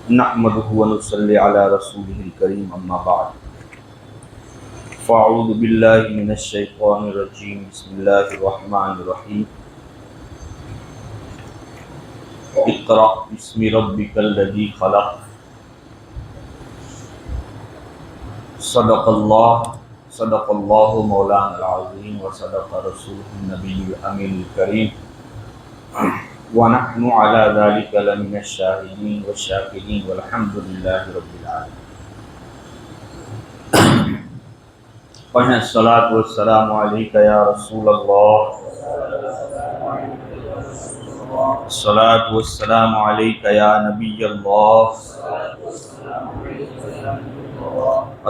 نحمده ونصلي على رسوله الكريم أما بعد فأعوذ بالله من الشيطان الرجيم بسم الله الرحمن الرحيم اقرأ باسم ربك الذي خلق صدق الله مولانا العظيم وصدق رسوله النبي الأمين الكريم ونحن على ذلك لمن الشاهدين والشاكرين والحمد لله رب العالمين. پڑھیں الصلاۃ والسلام علیک یا رسول اللہ، الصلاۃ والسلام علیک یا نبی اللہ،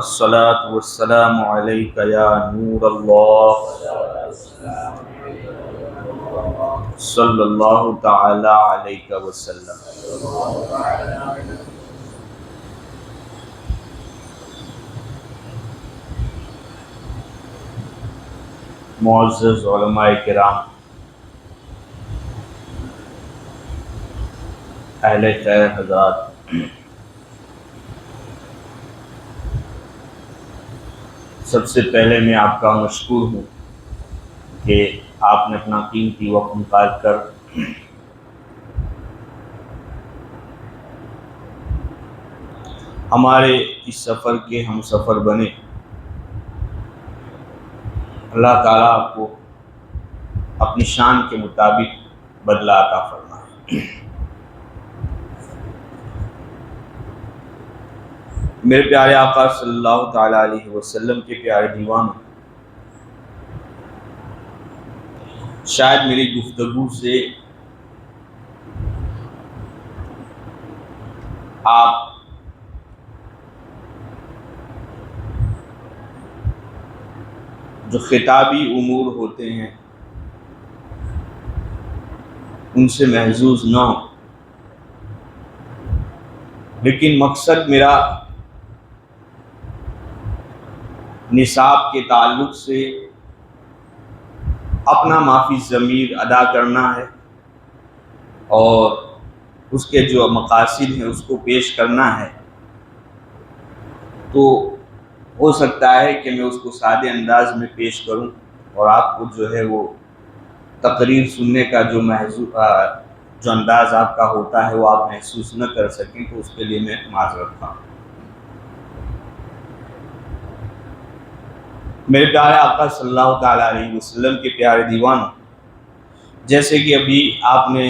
الصلاۃ والسلام علیک یا نور اللہ، صلی اللہ تعالی علیہ وسلم. معزز علماء کرام، اہل خیر حضرات، سب سے پہلے میں آپ کا مشکور ہوں کہ آپ نے اپنا قیمتی وقت نکال کر ہمارے اس سفر کے ہم سفر بنے. اللہ تعالیٰ آپ کو اپنی شان کے مطابق بدلہ عطا فرمائے. میرے پیارے آقا صلی اللہ تعالیٰ علیہ وسلم کے پیارے دیوانوں، شاید میری گفتگو سے آپ جو خطابی امور ہوتے ہیں ان سے محظوظ نہ ہوں، لیکن مقصد میرا نصاب کے تعلق سے اپنا معافی ضمیر ادا کرنا ہے اور اس کے جو مقاصد ہیں اس کو پیش کرنا ہے. تو ہو سکتا ہے کہ میں اس کو سادے انداز میں پیش کروں اور آپ کو جو ہے وہ تقریر سننے کا جو انداز آپ کا ہوتا ہے وہ آپ محسوس نہ کر سکیں، تو اس کے لیے میں معذرت خواہ. میرے پیارے آقا صلی اللہ تعالیٰ علیہ وسلم کے پیارے دیوانوں، جیسے کہ ابھی آپ نے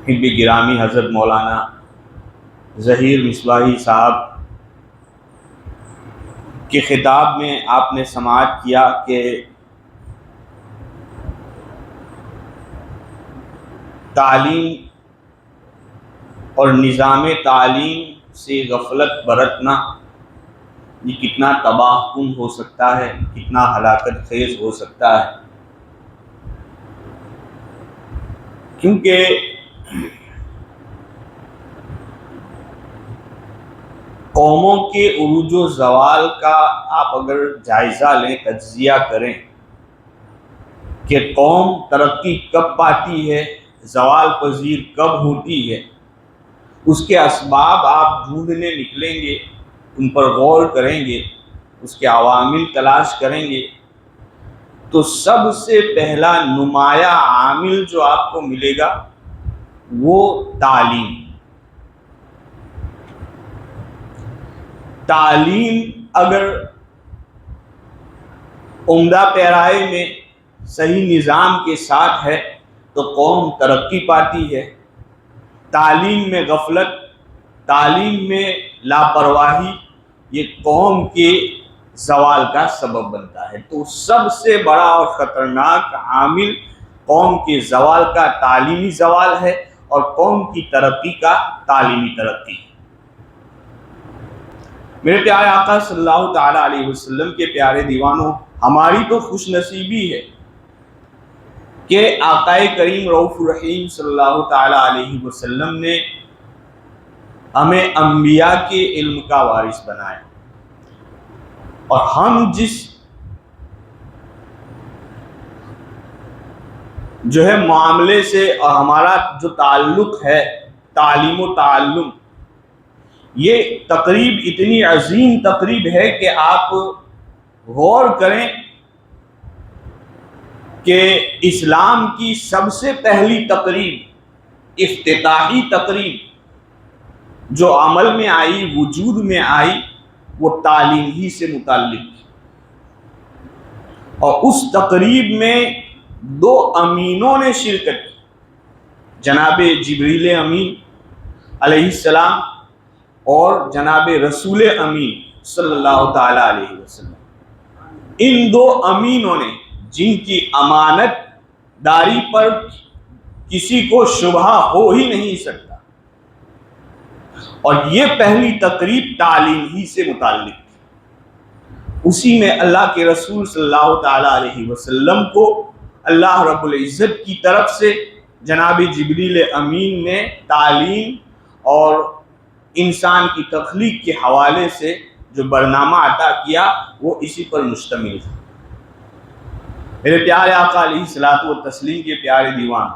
حب گرامی حضرت مولانا ظہیر مصباحی صاحب کے خطاب میں آپ نے سماعت کیا کہ تعلیم اور نظام تعلیم سے غفلت برتنا یہ کتنا تباہ کن ہو سکتا ہے، کتنا ہلاکت خیز ہو سکتا ہے. کیونکہ قوموں کے عروج و زوال کا آپ اگر جائزہ لیں، تجزیہ کریں کہ قوم ترقی کب پاتی ہے، زوال پذیر کب ہوتی ہے، اس کے اسباب آپ ڈھونڈنے نکلیں گے، ان پر غور کریں گے، اس کے عوامل تلاش کریں گے، تو سب سے پہلا نمایاں عامل جو آپ کو ملے گا وہ تعلیم. تعلیم اگر عمدہ پیرائے میں صحیح نظام کے ساتھ ہے تو قوم ترقی پاتی ہے. تعلیم میں غفلت، تعلیم میں لاپرواہی یہ قوم کے زوال کا سبب بنتا ہے. تو سب سے بڑا اور خطرناک عامل قوم کے زوال کا تعلیمی زوال ہے اور قوم کی ترقی کا تعلیمی ترقی. میرے پیارے آقا صلی اللہ تعالیٰ علیہ وسلم کے پیارے دیوانوں، ہماری تو خوش نصیبی ہے کہ آقا کریم رؤوف الرحیم صلی اللہ تعالیٰ علیہ وسلم نے ہمیں انبیاء کے علم کا وارث بنایا، اور ہم جس جو ہے معاملے سے اور ہمارا جو تعلق ہے تعلیم و تعلم، یہ تقریب اتنی عظیم تقریب ہے کہ آپ غور کریں کہ اسلام کی سب سے پہلی تقریب، افتتاحی تقریب جو عمل میں آئی، وجود میں آئی، وہ تعلیم ہی سے متعلق تھی۔ اور اس تقریب میں 2 امینوں نے شرکت کی، جناب جبریل امین علیہ السلام اور جناب رسول امین صلی اللہ تعالی علیہ وسلم۔ ان 2 امینوں نے، جن کی امانت داری پر کسی کو شبہ ہو ہی نہیں سکتا، اور یہ پہلی تقریب تعلیم ہی سے متعلق تھی۔ اسی میں اللہ کے رسول صلی اللہ تعالی علیہ وسلم کو اللہ رب العزت کی طرف سے جناب جبریل امین نے تعلیم اور انسان کی تخلیق کے حوالے سے جو برنامہ عطا کیا، وہ اسی پر مشتمل تھا۔ میرے پیارے آقا علیہ الصلوۃ والتسلیم کے پیارے دیوان،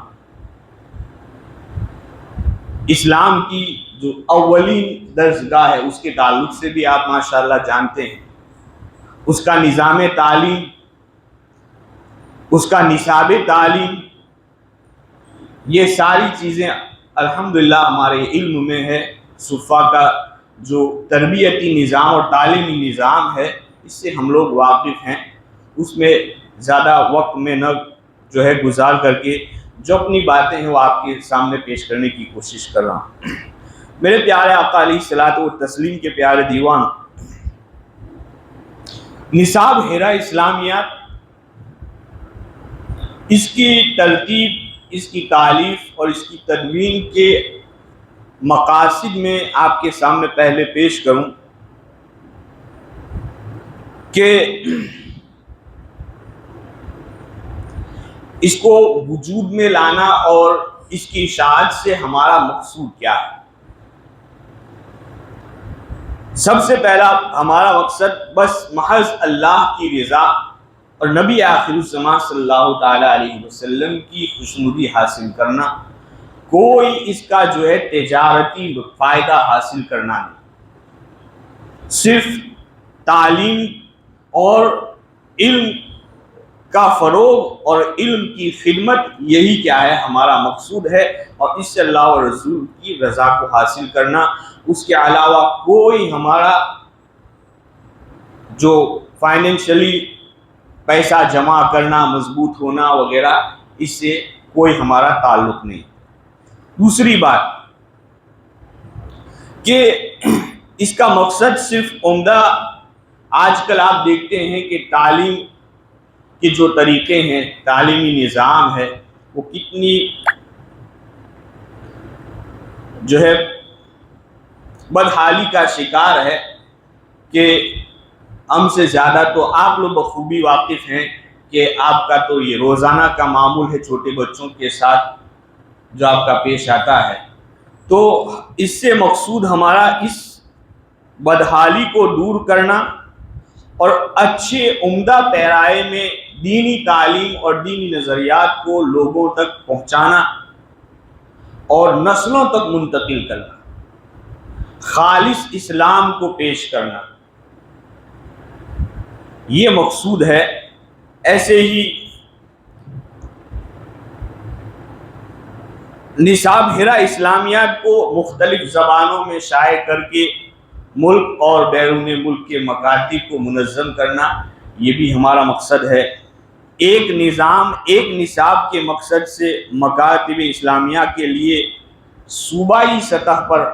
اسلام کی جو اولین درسگاہ ہے اس کے تعلق سے بھی آپ ماشاءاللہ جانتے ہیں، اس کا نظام تعلیم، اس کا نصاب تعلیم، یہ ساری چیزیں الحمدللہ ہمارے علم میں ہے۔ صفا کا جو تربیتی نظام اور تعلیمی نظام ہے، اس سے ہم لوگ واقف ہیں۔ اس میں زیادہ وقت میں نہ گزار کر کے جو اپنی باتیں ہیں وہ آپ کے سامنے پیش کرنے کی کوشش کر رہا ہوں۔ میرے پیارے آقا علیہ الصلوۃ والتسلیم کے پیارے دیوان، نصاب حرا اسلامیات، اس کی ترتیب، اس کی تالیف اور اس کی تدوین کے مقاصد میں آپ کے سامنے پہلے پیش کروں کہ اس کو وجود میں لانا اور اس کی اشاعت سے ہمارا مقصود کیا ہے۔ سب سے پہلا ہمارا مقصد بس محض اللہ کی رضا اور نبی آخر الزماں صلی اللہ تعالی علیہ وسلم کی خوشنودی حاصل کرنا، کوئی اس کا تجارتی فائدہ حاصل کرنا نہیں، صرف تعلیم اور علم کا فروغ اور علم کی خدمت، یہی کیا ہے ہمارا مقصود ہے، اور اس سے اللہ اور رسول کی رضا کو حاصل کرنا۔ اس کے علاوہ کوئی ہمارا جو فائنینشلی پیسہ جمع کرنا، مضبوط ہونا وغیرہ، اس سے کوئی ہمارا تعلق نہیں۔ دوسری بات کہ اس کا مقصد صرف عمدہ، آج کل آپ دیکھتے ہیں کہ تعلیم کے جو طریقے ہیں، تعلیمی نظام ہے، وہ کتنی بدحالی کا شکار ہے کہ ہم سے زیادہ تو آپ لوگ بخوبی واقف ہیں کہ آپ کا تو یہ روزانہ کا معمول ہے چھوٹے بچوں کے ساتھ جو آپ کا پیش آتا ہے۔ تو اس سے مقصود ہمارا اس بدحالی کو دور کرنا اور اچھے عمدہ پیرائے میں دینی تعلیم اور دینی نظریات کو لوگوں تک پہنچانا اور نسلوں تک منتقل کرنا، خالص اسلام کو پیش کرنا، یہ مقصود ہے۔ ایسے ہی نصاب حرا اسلامیات کو مختلف زبانوں میں شائع کر کے ملک اور بیرون ملک کے مکاتب کو منظم کرنا، یہ بھی ہمارا مقصد ہے۔ ایک نظام، ایک نصاب کے مقصد سے مکاتب اسلامیہ کے لیے صوبائی سطح پر،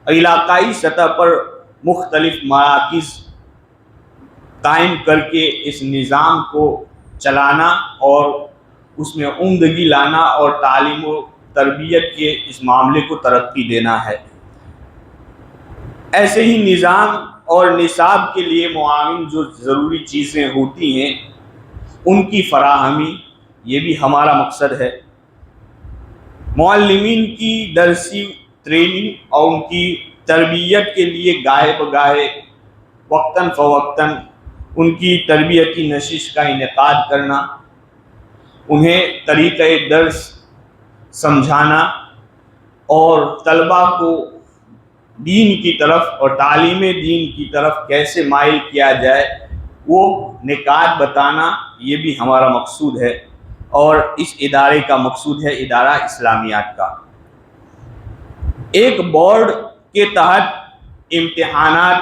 علاقائی سطح پر مختلف مراکز قائم کر کے اس نظام کو چلانا اور اس میں عمدگی لانا اور تعلیم و تربیت کے اس معاملے کو ترقی دینا ہے۔ ایسے ہی نظام اور نصاب کے لیے معاون جو ضروری چیزیں ہوتی ہیں ان کی فراہمی، یہ بھی ہمارا مقصد ہے۔ معلمین کی درسی ٹریننگ اور ان کی تربیت کے لیے گاہے بگاہے وقتاً فوقتاً ان کی تربیتی نشست کا انعقاد کرنا، انہیں طریقہ درس سمجھانا، اور طلبہ کو دین کی طرف اور تعلیم دین کی طرف کیسے مائل کیا جائے وہ نکات بتانا، یہ بھی ہمارا مقصود ہے، اور اس ادارے کا مقصود ہے ادارہ اسلامیات کا۔ ایک بورڈ کے تحت امتحانات،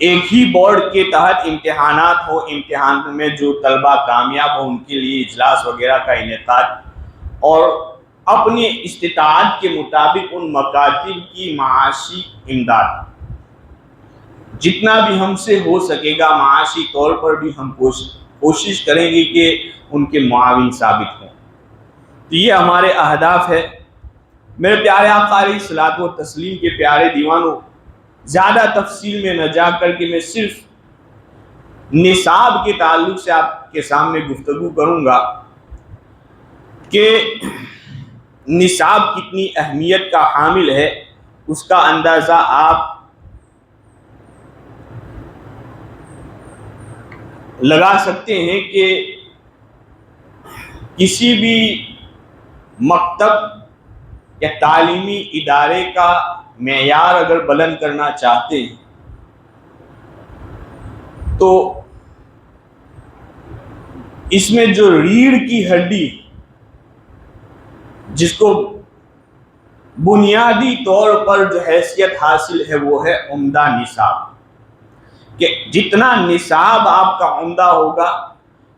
ایک ہی بورڈ کے تحت امتحانات ہو، امتحان میں جو طلبہ کامیاب ہو ان کے لیے اجلاس وغیرہ کا انعقاد، اور اپنی استطاعت کے مطابق ان مکاتب کی معاشی امداد، جتنا بھی ہم سے ہو سکے گا معاشی طور پر بھی ہم کوشش کریں گے کہ ان کے معاون ثابت ہوں۔ تو یہ ہمارے اہداف ہے۔ میرے پیارے آقا علیہ الصلوۃ والتسلیم کے پیارے دیوانوں، زیادہ تفصیل میں نہ جا کر کے میں صرف نصاب کے تعلق سے آپ کے سامنے گفتگو کروں گا کہ نصاب کتنی اہمیت کا حامل ہے، اس کا اندازہ آپ لگا سکتے ہیں کہ کسی بھی مکتب یا تعلیمی ادارے کا معیار اگر بلند کرنا چاہتے ہیں تو اس میں جو ریڑھ کی ہڈی، جس کو بنیادی طور پر جو حیثیت حاصل ہے وہ ہے عمدہ نصاب، کہ جتنا نصاب آپ کا عمدہ ہوگا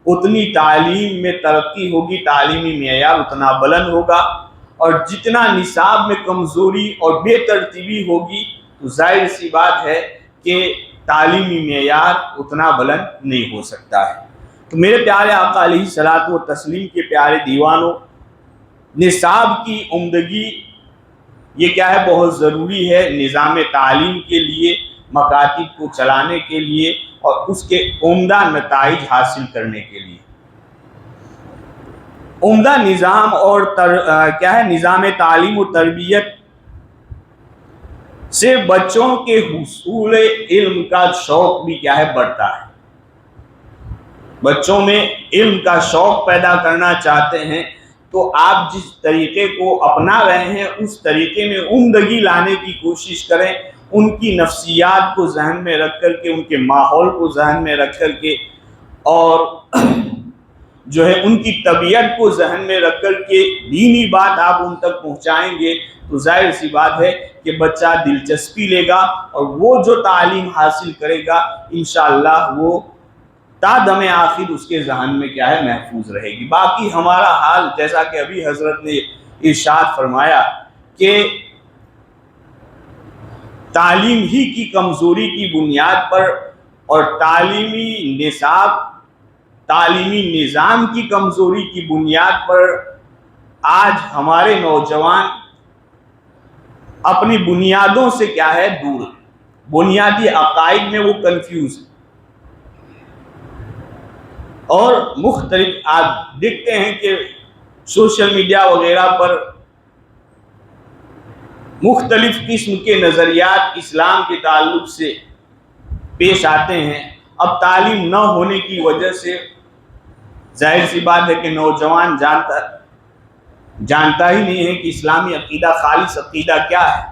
اتنی تعلیم میں ترقی ہوگی، تعلیمی معیار اتنا بلند ہوگا، اور جتنا نصاب میں کمزوری اور بے ترتیبی ہوگی تو ظاہر سی بات ہے کہ تعلیمی معیار اتنا بلند نہیں ہو سکتا ہے۔ تو میرے پیارے آقا علیہ الصلوۃ والتسلیم کے پیارے دیوانوں، نصاب کی عمدگی یہ کیا ہے، بہت ضروری ہے نظام تعلیم کے لیے، مکاتب کو چلانے کے لیے اور اس کے عمدہ نتائج حاصل کرنے کے لیے۔ عمدہ نظام اور کیا ہے، نظام تعلیم و تربیت سے بچوں کے حصول علم کا شوق بھی کیا ہے، بڑھتا ہے۔ بچوں میں علم کا شوق پیدا کرنا چاہتے ہیں تو آپ جس طریقے کو اپنا رہے ہیں اس طریقے میں عمدگی لانے کی کوشش کریں، ان کی نفسیات کو ذہن میں رکھ کر کے، ان کے ماحول کو ذہن میں رکھ کر کے، اور جو ہے ان کی طبیعت کو ذہن میں رکھ کر کے دینی بات آپ ان تک پہنچائیں گے تو ظاہر سی بات ہے کہ بچہ دلچسپی لے گا، اور وہ جو تعلیم حاصل کرے گا انشاءاللہ وہ تا دم آخر اس کے ذہن میں کیا ہے، محفوظ رہے گی۔ باقی ہمارا حال جیسا کہ ابھی حضرت نے ارشاد فرمایا کہ تعلیم ہی کی کمزوری کی بنیاد پر اور تعلیمی نصاب، تعلیمی نظام کی کمزوری کی بنیاد پر آج ہمارے نوجوان اپنی بنیادوں سے کیا ہے، دور ہیں، بنیادی عقائد میں وہ کنفیوز ہیں، اور مختلف آپ دیکھتے ہیں کہ سوشل میڈیا وغیرہ پر مختلف قسم کے نظریات اسلام کے تعلق سے پیش آتے ہیں۔ اب تعلیم نہ ہونے کی وجہ سے ظاہر سی بات ہے کہ نوجوان جانتا ہی نہیں ہے کہ اسلامی عقیدہ خالص عقیدہ کیا ہے،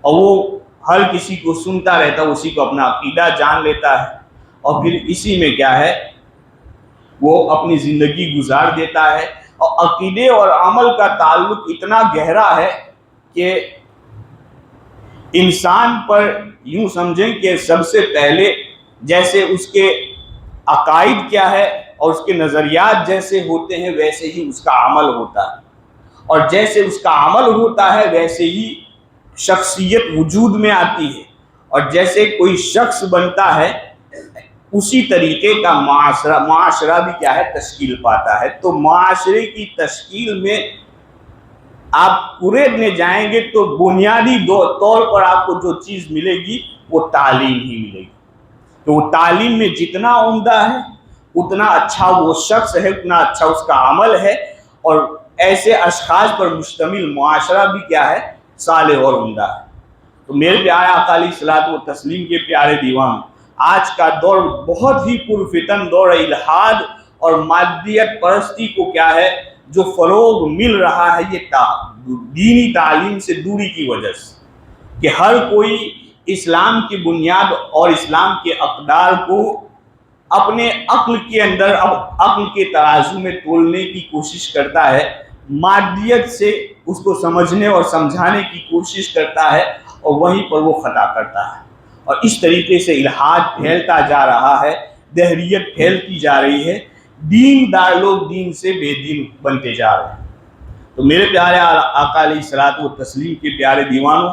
اور وہ ہر کسی کو سنتا رہتا ہے، اسی کو اپنا عقیدہ جان لیتا ہے، اور پھر اسی میں کیا ہے وہ اپنی زندگی گزار دیتا ہے۔ اور عقیدے اور عمل کا تعلق اتنا گہرا ہے کہ انسان پر یوں سمجھیں کہ سب سے پہلے جیسے اس کے عقائد کیا ہے اور اس کے نظریات جیسے ہوتے ہیں ویسے ہی اس کا عمل ہوتا ہے، اور جیسے اس کا عمل ہوتا ہے ویسے ہی شخصیت وجود میں آتی ہے، اور جیسے کوئی شخص بنتا ہے اسی طریقے کا معاشرہ بھی کیا ہے، تشکیل پاتا ہے۔ تو معاشرے کی تشکیل میں آپ پورے جائیں گے تو بنیادی طور پر آپ کو جو چیز ملے گی وہ تعلیم ہی ملے گی۔ تو وہ تعلیم میں جتنا عمدہ ہے اتنا اچھا وہ شخص ہے، اتنا اچھا اس کا عمل ہے، اور ایسے اشخاص پر مشتمل معاشرہ بھی کیا ہے، صالح اور عمدہ ہے۔ تو میرے پیارے آقا علیہ الصلوۃ والتسلیم کے پیارے دیوان، آج کا دور بہت ہی پرفتن دور الحاد اور مادیت پرستی کو کیا ہے جو فروغ مل رہا ہے، یہ دینی تعلیم سے دوری کی وجہ سے کہ ہر کوئی اسلام کی بنیاد اور اسلام کے اقدار کو اپنے عقل کے اندر عقل کے ترازو میں تولنے کی کوشش کرتا ہے، مادیت سے اس کو سمجھنے اور سمجھانے کی کوشش کرتا ہے، اور وہیں پر وہ خطا کرتا ہے، اور اس طریقے سے الحاد پھیلتا جا رہا ہے، دہریت پھیلتی جا رہی ہے، دین دار لوگ دین سے بے دین بنتے جا رہے ہیں۔ تو میرے پیارے آقا علیہ الصلوۃ والتسلیم کے پیارے دیوانوں،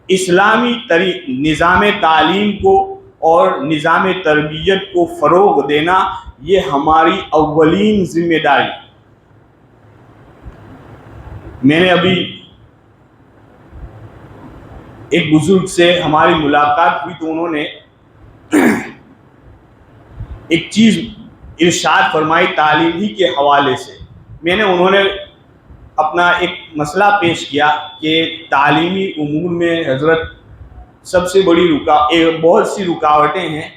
اسلامی نظام تعلیم کو اور نظام تربیت کو فروغ دینا یہ ہماری اولین ذمہ داری۔ میں نے ابھی ایک بزرگ سے ہماری ملاقات ہوئی تو انہوں نے ایک چیز ارشاد فرمائی تعلیم ہی کے حوالے سے۔ انہوں نے اپنا ایک مسئلہ پیش کیا کہ تعلیمی امور میں حضرت سب سے بڑی بہت سی رکاوٹیں ہیں،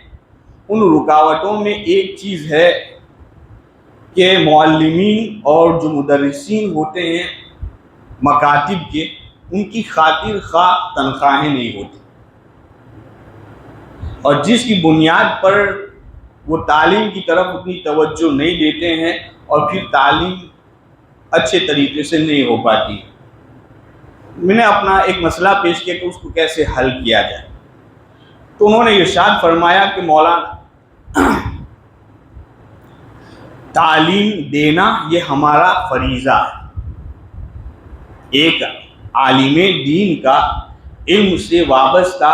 ان رکاوٹوں میں ایک چیز ہے کہ معلمین اور جو مدرسین ہوتے ہیں مکاتب کے، ان کی خاطر خواہ تنخواہیں نہیں ہوتی، اور جس کی بنیاد پر وہ تعلیم کی طرف اتنی توجہ نہیں دیتے ہیں اور پھر تعلیم اچھے طریقے سے نہیں ہو پاتی۔ میں نے اپنا ایک مسئلہ پیش کیا کہ اس کو کیسے حل کیا جائے، تو انہوں نے ارشاد فرمایا کہ مولانا تعلیم دینا یہ ہمارا فریضہ ہے، ایک عالم دین کا علم سے وابستہ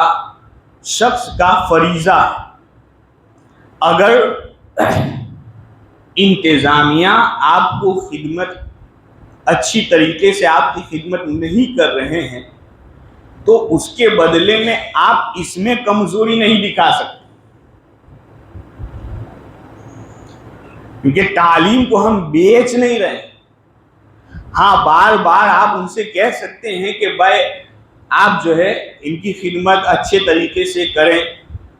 شخص کا فریضہ ہے۔ اگر انتظامیہ آپ کو خدمت اچھی طریقے سے آپ کی خدمت نہیں کر رہے ہیں تو اس کے بدلے میں آپ اس میں کمزوری نہیں دکھا سکتے، کیونکہ تعلیم کو ہم بیچ نہیں رہے۔ ہاں بار بار آپ ان سے کہہ سکتے ہیں کہ بھائی آپ جو ہے ان کی خدمت اچھے طریقے سے کریں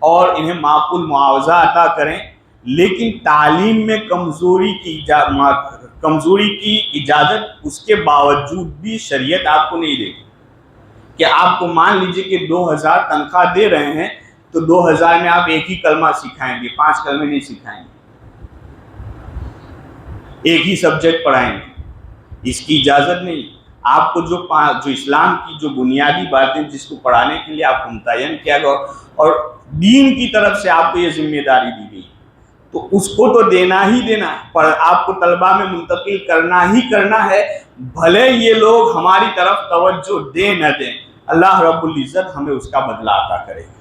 اور انہیں معقول معاوضہ عطا کریں، لیکن تعلیم میں کمزوری کی اجازت اس کے باوجود بھی شریعت آپ کو نہیں دے گی کہ آپ کو مان لیجئے کہ 2000 تنخواہ دے رہے ہیں تو 2000 میں آپ ایک ہی کلمہ سکھائیں گے، 5 کلمے نہیں سکھائیں گے، ایک ہی سبجیکٹ پڑھائیں گے، اس کی اجازت نہیں۔ آپ کو جو اسلام کی جو بنیادی باتیں جس کو پڑھانے کے لیے آپ کو متعین کیا گیا اور دین کی طرف سے آپ کو یہ ذمہ داری دی گئی تو اس کو تو دینا ہی دینا ہے، پر آپ کو طلباء میں منتقل کرنا ہی کرنا ہے، بھلے یہ لوگ ہماری طرف توجہ دیں نہ دیں، اللہ رب العزت ہمیں اس کا بدلہ عطا کرے گا۔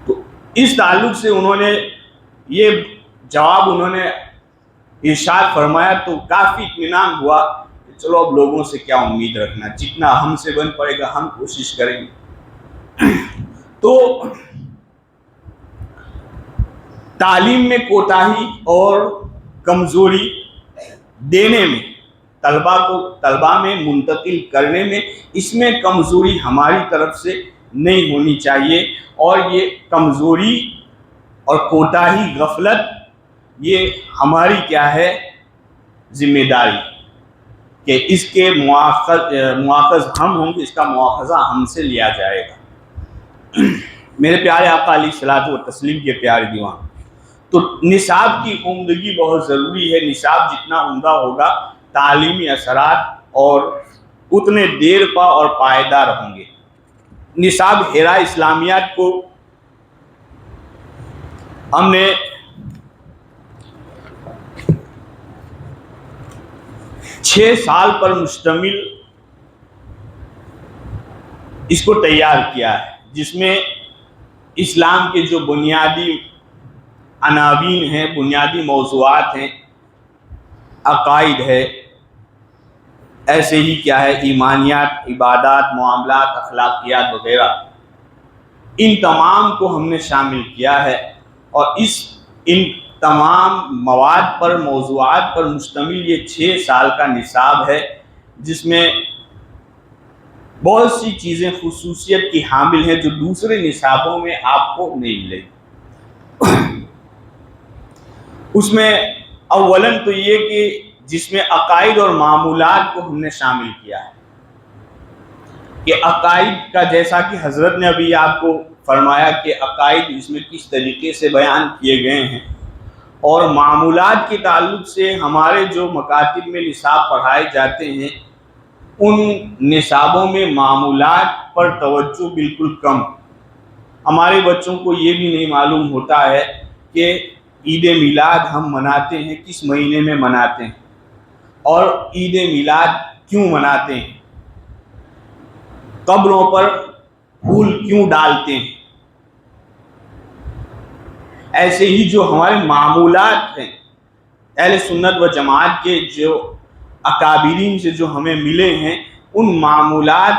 تو اس تعلق سے انہوں نے یہ جواب ارشاد فرمایا تو کافی اطمینان ہوا کہ چلو اب لوگوں سے کیا امید رکھنا، جتنا ہم سے بن پڑے گا ہم کوشش کریں گے۔ تو تعلیم میں کوتاہی اور کمزوری دینے میں، طلباء میں منتقل کرنے میں، اس میں کمزوری ہماری طرف سے نہیں ہونی چاہیے، اور یہ کمزوری اور کوتاہی غفلت یہ ہماری کیا ہے ذمہ داری کہ اس کے مواخذ ہم ہوں گے، اس کا مواخذہ ہم سے لیا جائے گا۔ میرے پیارے آقا علیہ الصلوۃ والتسلیم کے پیارے دیوان، تو نصاب کی عمدگی بہت ضروری ہے۔ نصاب جتنا عمدہ ہوگا تعلیمی اثرات اور اتنے دیر پا اور پائیدار ہوں گے۔ نصاب ہیرا اسلامیات کو ہم نے 6 سال پر مشتمل اس کو تیار کیا ہے، جس میں اسلام کے جو بنیادی عناوین ہیں، بنیادی موضوعات ہیں، عقائد ہے، ایسے ہی کیا ہے ایمانیات، عبادات، معاملات، اخلاقیات وغیرہ، ان تمام کو ہم نے شامل کیا ہے، اور ان تمام مواد پر، موضوعات پر مشتمل یہ 6 سال کا نصاب ہے، جس میں بہت سی چیزیں خصوصیت کی حامل ہیں جو دوسرے نصابوں میں آپ کو نہیں ملے گی۔ اس میں اولاً تو یہ کہ جس میں عقائد اور معمولات کو ہم نے شامل کیا ہے کہ عقائد کا جیسا کہ حضرت نے ابھی آپ کو فرمایا کہ عقائد اس میں کس طریقے سے بیان کیے گئے ہیں، اور معمولات کے تعلق سے ہمارے جو مکاتب میں نصاب پڑھائے جاتے ہیں ان نصابوں میں معمولات پر توجہ بالکل کم۔ ہمارے بچوں کو یہ بھی نہیں معلوم ہوتا ہے کہ عید میلاد ہم مناتے ہیں کس مہینے میں مناتے ہیں، اور عید میلاد کیوں مناتے ہیں، قبروں پر پھول کیوں ڈالتے ہیں۔ ایسے ہی جو ہمارے معمولات ہیں، اہل سنت و جماعت کے جو اکابرین سے جو ہمیں ملے ہیں، ان معمولات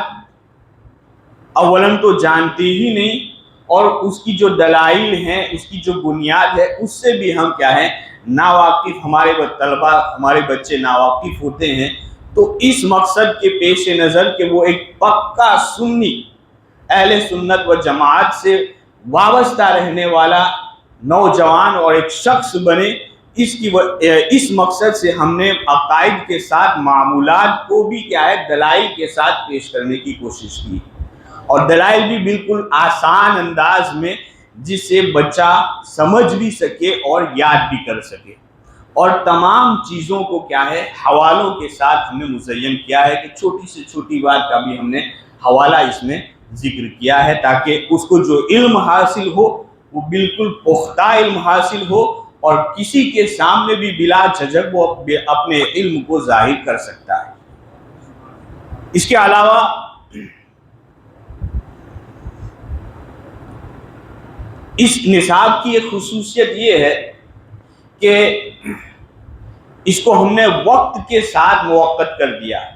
اولاً تو جانتے ہی نہیں، اور اس کی جو دلائل ہیں، اس کی جو بنیاد ہے، اس سے بھی ہم کیا ہیں ناواقف، ہمارے طلبہ ہمارے بچے ناواقف ہوتے ہیں۔ تو اس مقصد کے پیش نظر کہ وہ ایک پکا سنی اہل سنت و جماعت سے وابستہ رہنے والا نوجوان اور ایک شخص بنے، اس مقصد سے ہم نے عقائد کے ساتھ معمولات کو بھی کیا ہے دلائل کے ساتھ پیش کرنے کی کوشش کی، اور دلائل بھی بالکل آسان انداز میں جس سے بچہ سمجھ بھی سکے اور یاد بھی کر سکے، اور تمام چیزوں کو کیا ہے حوالوں کے ساتھ ہم نے مزین کیا ہے کہ چھوٹی سے چھوٹی بات کا بھی ہم نے حوالہ اس میں ذکر کیا ہے تاکہ اس کو جو علم حاصل ہو وہ بالکل پختہ علم حاصل ہو، اور کسی کے سامنے بھی بلا جھجک وہ اپنے علم کو ظاہر کر سکتا ہے۔ اس کے علاوہ اس نصاب کی ایک خصوصیت یہ ہے کہ اس کو ہم نے وقت کے ساتھ موقت کر دیا ہے۔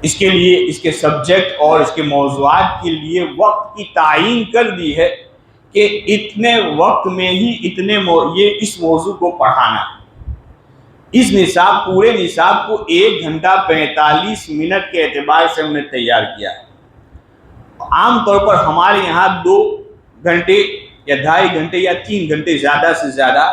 اس کے لیے اس کے سبجیکٹ اور اس کے موضوعات کے لیے وقت کی تعیین کر دی ہے کہ اتنے وقت میں ہی یہ اس موضوع کو پڑھانا ہے۔ اس نصاب پورے نصاب کو 1 گھنٹہ 45 منٹ کے اعتبار سے ہم نے تیار کیا ہے۔ عام طور پر ہمارے یہاں 2 گھنٹے یا 2.5 گھنٹے یا 3 گھنٹے زیادہ سے زیادہ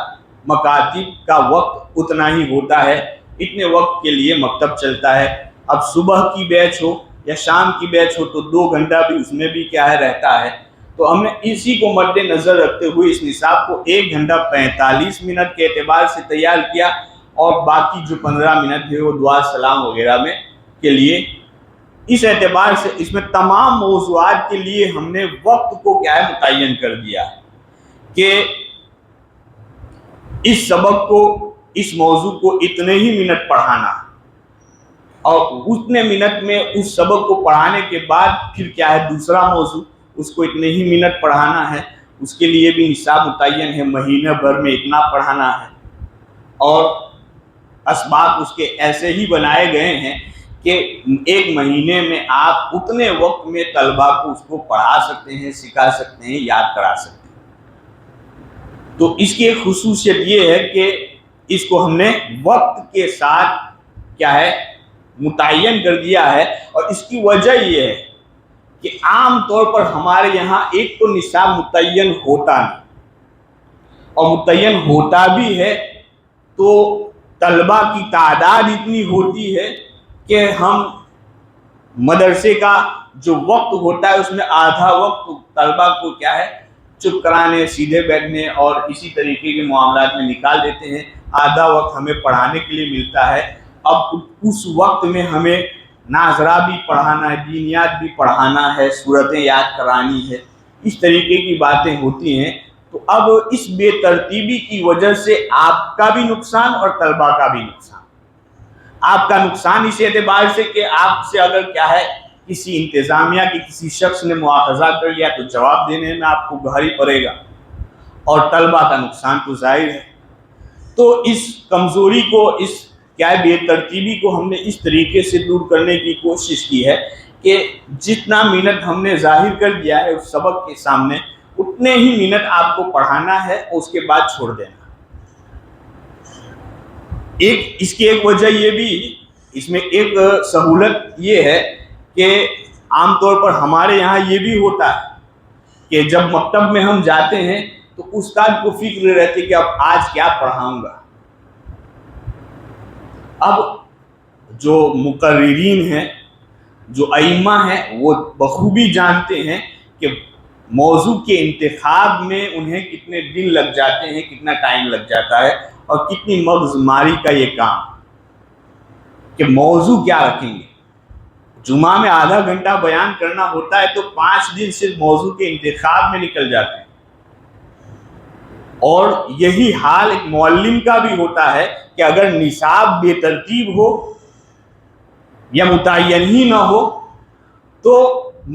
مکاتب کا وقت اتنا ہی ہوتا ہے، اتنے وقت کے لیے مکتب چلتا ہے۔ اب صبح کی بیچ ہو یا شام کی بیچ ہو تو 2 گھنٹہ بھی اس میں بھی کیا ہے رہتا ہے۔ تو ہم نے اسی کو مد نظر رکھتے ہوئے اس نصاب کو 1 گھنٹہ 45 منٹ کے اعتبار سے تیار کیا، اور باقی جو 15 منٹ ہے وہ دعا سلام وغیرہ میں کے لیے، اس اعتبار سے اس میں تمام موضوعات کے لیے ہم نے وقت کو کیا ہے متعین کر دیا کہ اس سبق کو، اس موضوع کو اتنے ہی منٹ پڑھانا، اور اتنے منٹ میں اس سبق کو پڑھانے کے بعد پھر کیا ہے دوسرا موضوع، اس کو اتنے ہی منٹ پڑھانا ہے۔ اس کے لیے بھی نصاب متعین ہے، مہینہ بھر میں اتنا پڑھانا ہے، اور اسباق اس کے ایسے ہی بنائے گئے ہیں کہ 1 مہینے میں آپ اتنے وقت میں طلبہ کو اس کو پڑھا سکتے ہیں، سکھا سکتے ہیں، یاد کرا سکتے ہیں۔ تو اس کی ایک خصوصیت یہ ہے کہ اس کو ہم نے وقت کے ساتھ کیا ہے متعین کر دیا ہے، اور اس کی وجہ یہ ہے کہ عام طور پر ہمارے یہاں ایک تو نصاب متعین ہوتا نہیں، اور متعین ہوتا بھی ہے تو طلبہ کی تعداد اتنی ہوتی ہے کہ ہم مدرسے کا جو وقت ہوتا ہے اس میں آدھا وقت طلبہ کو کیا ہے چپ کرانے، سیدھے بیٹھنے اور اسی طریقے کے معاملات میں نکال دیتے ہیں، آدھا وقت ہمیں پڑھانے کے لیے ملتا ہے۔ اب اس وقت میں ہمیں ناظرہ بھی پڑھانا ہے، دینیات بھی پڑھانا ہے، سورتیں یاد کرانی ہے، اس طریقے کی باتیں ہوتی ہیں۔ تو اب اس بے ترتیبی کی وجہ سے آپ کا بھی نقصان اور طلبہ کا بھی نقصان۔ آپ کا نقصان اس اعتبار سے کہ آپ سے اگر کیا ہے کسی انتظامیہ کے کسی شخص نے مواخذہ کر لیا تو جواب دینے میں آپ کو بھاری پڑے گا، اور طلبہ کا نقصان تو ظاہر ہے۔ تو اس کمزوری کو، اس کیا بے ترتیبی کو ہم نے اس طریقے سے دور کرنے کی کوشش کی ہے کہ جتنا منٹ ہم نے ظاہر کر دیا ہے اس سبق کے سامنے، اتنے ہی منٹ آپ کو پڑھانا ہے اور اس کے بعد چھوڑ دینا۔ اس کی ایک وجہ یہ بھی، اس میں ایک سہولت یہ ہے کہ عام طور پر ہمارے یہاں یہ بھی ہوتا ہے کہ جب مکتب میں ہم جاتے ہیں تو استاد کو فکر رہتی کہ اب آج کیا پڑھاؤں گا، اب جو مقررین ہیں، جو ائمہ ہیں، وہ بخوبی جانتے ہیں کہ موضوع کے انتخاب میں انہیں کتنے دن لگ جاتے ہیں، کتنا ٹائم لگ جاتا ہے، اور کتنی مغز ماری کا یہ کام کہ موضوع کیا رکھیں گے۔ جمعہ میں آدھا گھنٹہ بیان کرنا ہوتا ہے تو 5 دن صرف موضوع کے انتخاب میں نکل جاتے ہیں۔ اور یہی حال ایک معلم کا بھی ہوتا ہے کہ اگر نصاب بے ترتیب ہو یا متعین ہی نہ ہو تو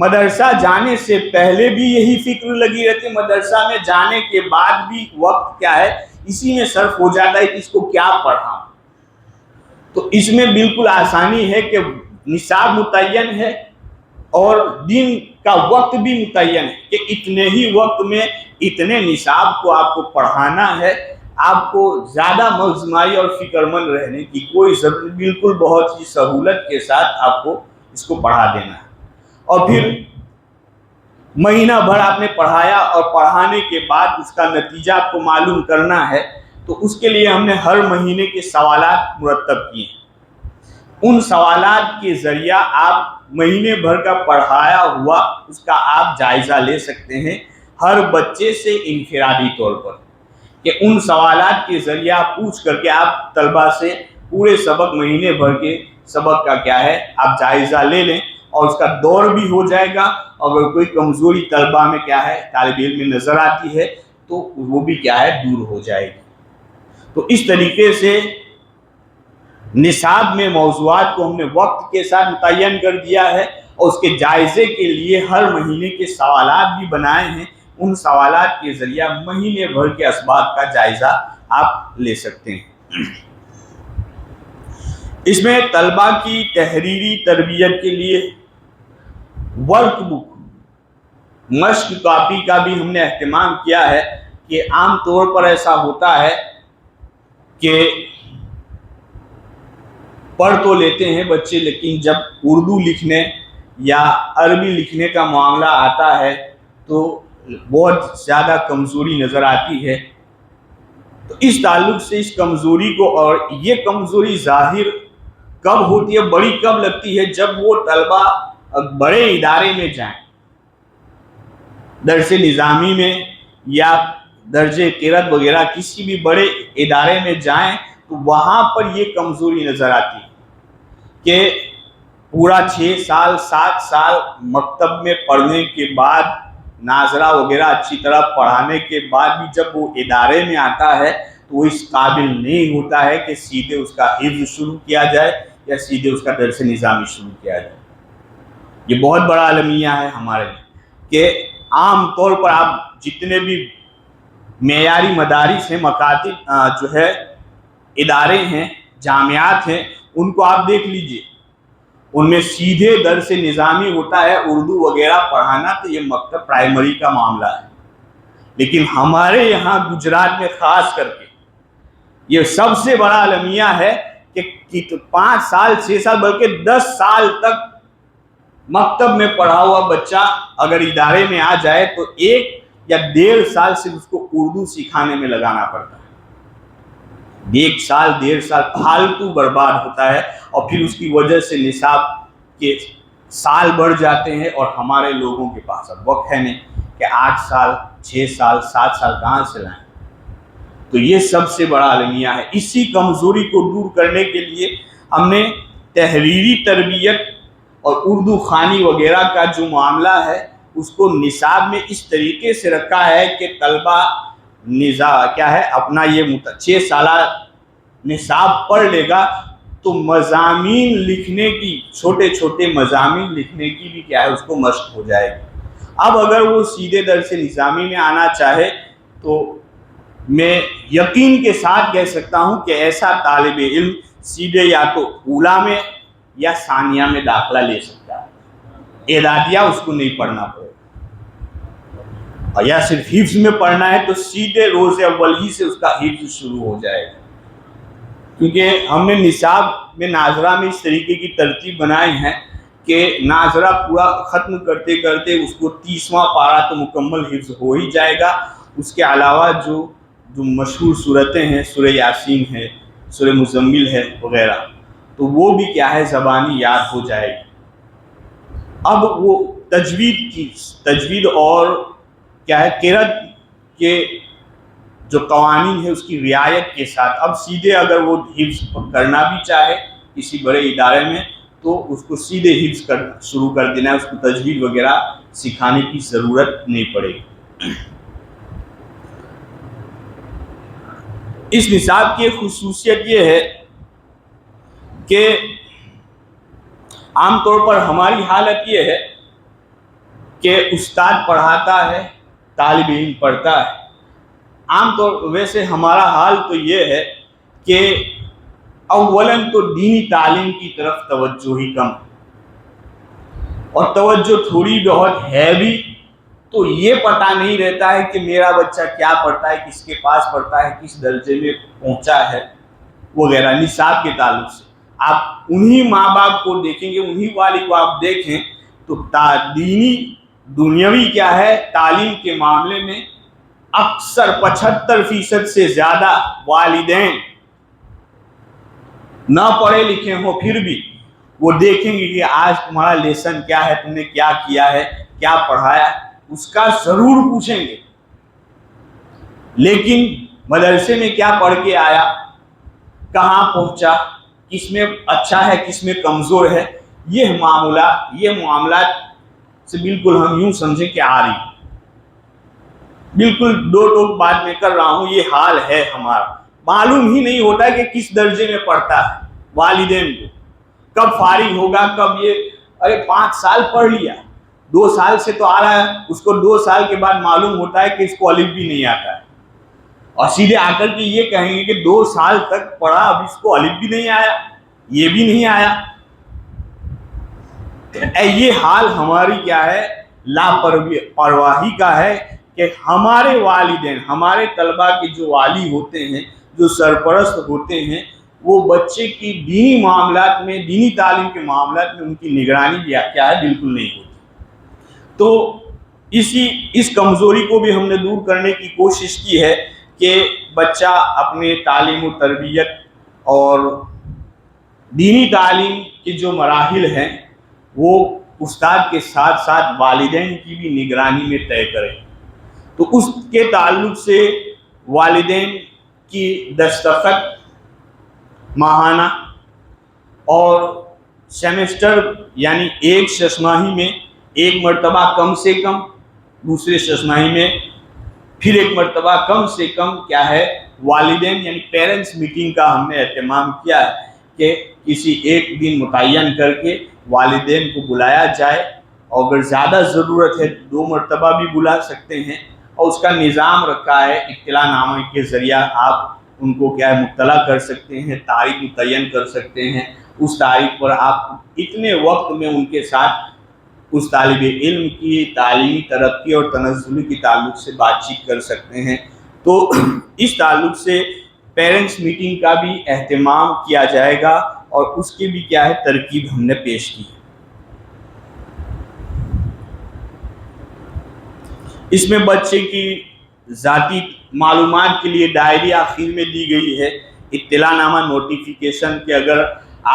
مدرسہ جانے سے پہلے بھی یہی فکر لگی رہتی ہے، مدرسہ میں جانے کے بعد بھی وقت کیا ہے اسی میں صرف ہو جاتا ہے کہ اس کو کیا پڑھاؤں۔ تو اس میں بالکل آسانی ہے کہ نصاب متعین ہے اور دن کا وقت بھی متعین ہے کہ اتنے ہی وقت میں اتنے نصاب کو آپ کو پڑھانا ہے، آپ کو زیادہ مغزماری اور فکر مند رہنے کی کوئی ضرورت، بالکل بہت ہی سہولت کے ساتھ آپ کو اس کو پڑھا دینا ہے۔ اور پھر مہینہ بھر آپ نے پڑھایا اور پڑھانے کے بعد اس کا نتیجہ آپ کو معلوم کرنا ہے، تو اس کے لیے ہم نے ہر مہینے کے سوالات مرتب کیے ہیں۔ ان سوالات کے ذریعہ آپ مہینے بھر کا پڑھایا ہوا اس کا آپ جائزہ لے سکتے ہیں ہر بچے سے انفرادی طور پر، کہ ان سوالات کے ذریعہ پوچھ کر کے آپ طلبہ سے پورے سبق، مہینے بھر کے سبق کا کیا ہے آپ جائزہ لے لیں، اور اس کا دور بھی ہو جائے گا۔ اگر کوئی کمزوری طلبہ میں کیا ہے طالب علم میں نظر آتی ہے تو وہ بھی کیا ہے دور ہو جائے گی۔ تو اس طریقے سے نصاب میں موضوعات کو ہم نے وقت کے ساتھ متعین کر دیا ہے، اور اس کے جائزے کے لیے ہر مہینے کے سوالات بھی بنائے ہیں۔ ان سوالات کے ذریعہ مہینے بھر کے اسباق کا جائزہ آپ لے سکتے ہیں۔ اس میں طلبہ کی تحریری تربیت کے لیے ورک بک، مشق کاپی کا بھی ہم نے اہتمام کیا ہے، کہ عام طور پر ایسا ہوتا ہے کہ پڑھ تو لیتے ہیں بچے، لیکن جب اردو لکھنے یا عربی لکھنے کا معاملہ آتا ہے تو بہت زیادہ کمزوری نظر آتی ہے۔ تو اس تعلق سے اس کمزوری کو، اور یہ کمزوری ظاہر کب ہوتی ہے، بڑی کب لگتی ہے، جب وہ طلبہ بڑے ادارے میں جائیں، درس نظامی میں یا درج قرأت وغیرہ کسی بھی بڑے ادارے میں جائیں تو وہاں پر یہ کمزوری نظر آتی ہے کہ پورا 6 سال 7 سال مکتب میں پڑھنے کے بعد، ناظرہ وغیرہ اچھی طرح پڑھانے کے بعد بھی جب وہ ادارے میں آتا ہے تو وہ اس قابل نہیں ہوتا ہے کہ سیدھے اس کا حفظ شروع کیا جائے یا سیدھے اس کا درس نظامی شروع کیا جائے۔ یہ بہت بڑا المیہ ہے ہمارے لیے کہ عام طور پر آپ جتنے بھی معیاری مدارس ہیں، مکاتب جو ہے ادارے ہیں، جامعات ہیں، ان کو آپ دیکھ لیجئے، ان میں سیدھے درس نظامی ہوتا ہے، اردو وغیرہ پڑھانا تو یہ مکتب پرائمری کا معاملہ ہے۔ لیکن ہمارے یہاں گجرات میں خاص کر کے یہ سب سے بڑا المیہ ہے کہ 5 سال 6 سال بلکہ 10 سال تک مکتب میں پڑھا ہوا بچہ اگر ادارے میں آ جائے تو 1 یا 1.5 سال سے اس کو اردو سکھانے میں لگانا پڑتا ہے۔ 1 سال 1.5 سال فالتو برباد ہوتا ہے، اور پھر اس کی وجہ سے نصاب کے سال بڑھ جاتے ہیں، اور ہمارے لوگوں کے پاس اب وقت ہے نہیں کہ 8 سال 6 سال 7 سال کہاں سے لائیں۔ تو یہ سب سے بڑا المیہ ہے۔ اسی کمزوری کو دور کرنے کے لیے ہم نے تحریری تربیت اور اردو خوانی وغیرہ کا جو معاملہ ہے اس کو نصاب میں اس طریقے سے رکھا ہے کہ طلبہ کیا ہے اپنا یہ 6 سالہ نصاب پڑھ لے گا تو مضامین لکھنے کی، چھوٹے چھوٹے مضامین لکھنے کی بھی کیا ہے اس کو مشق ہو جائے گی۔ اب اگر وہ سیدھے درس نظامی میں آنا چاہے تو میں یقین کے ساتھ کہہ سکتا ہوں کہ ایسا طالب علم سیدھے یا تو اولیٰ میں یا ثانیہ میں داخلہ لے سکتا ہے، اعدادیہ اس کو نہیں پڑھنا پڑے گا، اور یا صرف حفظ میں پڑھنا ہے تو سیدھے روز اول ہی سے اس کا حفظ شروع ہو جائے گا۔ کیونکہ ہم نے نصاب میں ناظرہ میں اس طریقے کی ترتیب بنائے ہیں کہ ناظرہ پورا ختم کرتے کرتے اس کو 30واں پارہ تو مکمل حفظ ہو ہی جائے گا۔ اس کے علاوہ جو مشہور صورتیں ہیں، سورہ یاسین ہے، سورہ مزمل ہے وغیرہ، تو وہ بھی کیا ہے زبانی یاد ہو جائے گی۔ اب وہ تجوید اور کیا ہے قرأت کے جو قوانین ہے اس کی رعایت کے ساتھ اب سیدھے اگر وہ حفظ کرنا بھی چاہے کسی بڑے ادارے میں تو اس کو سیدھے حفظ شروع کر دینا ہے، اس کو تجوید وغیرہ سکھانے کی ضرورت نہیں پڑے گی۔ اس نصاب کی خصوصیت یہ ہے کہ عام طور پر ہماری حالت یہ ہے کہ استاد پڑھاتا ہے، طالب علم پڑھتا ہے۔ عام طور ویسے ہمارا حال تو یہ ہے کہ اولاً تو دینی تعلیم کی طرف توجہ ہی کم، اور توجہ تھوڑی بہت ہے بھی تو یہ پتہ نہیں رہتا ہے کہ میرا بچہ کیا پڑھتا ہے، کس کے پاس پڑھتا ہے، کس درجے میں پہنچا ہے وغیرہ۔ نصاب کے تعلق سے آپ انہی ماں باپ کو دیکھیں گے، انہی والد کو آپ دیکھیں تو دینی دنیاوی کیا ہے تعلیم کے معاملے میں اکثر 75% سے زیادہ والدین نہ پڑھے لکھے ہوں پھر بھی وہ دیکھیں گے کہ آج تمہارا لیسن کیا ہے، تم نے کیا کیا ہے، کیا پڑھایا، اس کا ضرور پوچھیں گے۔ لیکن مدرسے میں کیا پڑھ کے آیا، کہاں پہنچا، کس میں اچھا ہے، کس میں کمزور ہے، یہ معاملات سے بالکل ہم یوں سمجھیں کہ آ رہی، بالکل دو ٹوک بات میں کر رہا ہوں، یہ حال ہے ہمارا۔ معلوم ہی نہیں ہوتا کہ کس درجے میں پڑھتا ہے، والدین کو کب فارغ ہوگا، کب یہ 5 سال پڑھ لیا، 2 سال سے تو آ رہا ہے، اس کو 2 سال کے بعد معلوم ہوتا ہے کہ اس کو الف بھی نہیں آتا ہے، اور سیدھے آ کر کے یہ کہیں گے کہ 2 سال تک پڑھا اب اس کو الف بھی نہیں آیا، یہ بھی نہیں آیا۔ یہ حال ہماری کیا ہے لاپرواہی کا ہے کہ ہمارے والدین، ہمارے طلباء کے جو والی ہوتے ہیں، جو سرپرست ہوتے ہیں، وہ بچے کی دینی معاملات میں، دینی تعلیم کے معاملات میں ان کی نگرانی کیا ہے بالکل نہیں ہوتی۔ تو اس کمزوری کو بھی ہم نے دور کرنے کی کوشش کی ہے کہ بچہ اپنے تعلیم و تربیت اور دینی تعلیم کے جو مراحل ہیں وہ استاد کے ساتھ ساتھ والدین کی بھی نگرانی میں طے کرے۔ تو اس کے تعلق سے والدین کی دستخط ماہانہ اور سیمسٹر یعنی ایک ششماہی میں 1 مرتبہ کم سے کم، دوسرے ششماہی میں پھر 1 مرتبہ کم سے کم کیا ہے والدین یعنی پیرنٹس میٹنگ کا ہم نے اہتمام کیا ہے کہ کسی ایک دن متعین کر کے والدین کو بلایا جائے، اور اگر زیادہ ضرورت ہے 2 مرتبہ بھی بلا سکتے ہیں، اور اس کا نظام رکھا ہے اطلاع نامے کے ذریعہ آپ ان کو کیا ہے مطلع کر سکتے ہیں، تاریخ متعین کر سکتے ہیں، اس تاریخ پر آپ اتنے وقت میں ان کے ساتھ اس طالب علم کی تعلیمی ترقی اور تنزلی کے تعلق سے بات چیت کر سکتے ہیں۔ تو اس تعلق سے پیرنٹس میٹنگ کا بھی اہتمام کیا جائے گا، اور اس کی بھی کیا ہے ترکیب ہم نے پیش کی۔ اس میں بچے کی ذاتی معلومات کے لیے ڈائری آخر میں دی گئی ہے، اطلاع نامہ نوٹیفیکیشن کہ اگر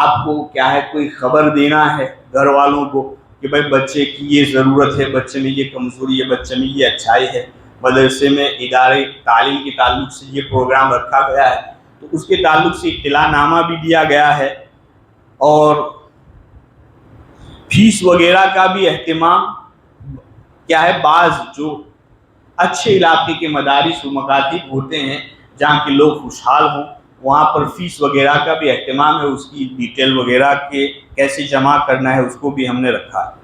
آپ کو کیا ہے کوئی خبر دینا ہے گھر والوں کو کہ بھائی بچے کی یہ ضرورت ہے، بچے میں یہ کمزوری ہے، بچے میں یہ اچھائی ہے، مدرسے میں ادارے تعلیم کے تعلق سے یہ پروگرام رکھا گیا ہے، تو اس کے تعلق سے اطلاع نامہ بھی دیا گیا ہے، اور فیس وغیرہ کا بھی اہتمام کیا ہے۔ بعض جو اچھے علاقے کے مدارس و مکاتب ہوتے ہیں جہاں کے لوگ خوشحال ہوں، وہاں پر فیس وغیرہ کا بھی اہتمام ہے، اس کی ڈیٹیل وغیرہ کے کیسے جمع کرنا ہے اس کو بھی ہم نے رکھا ہے۔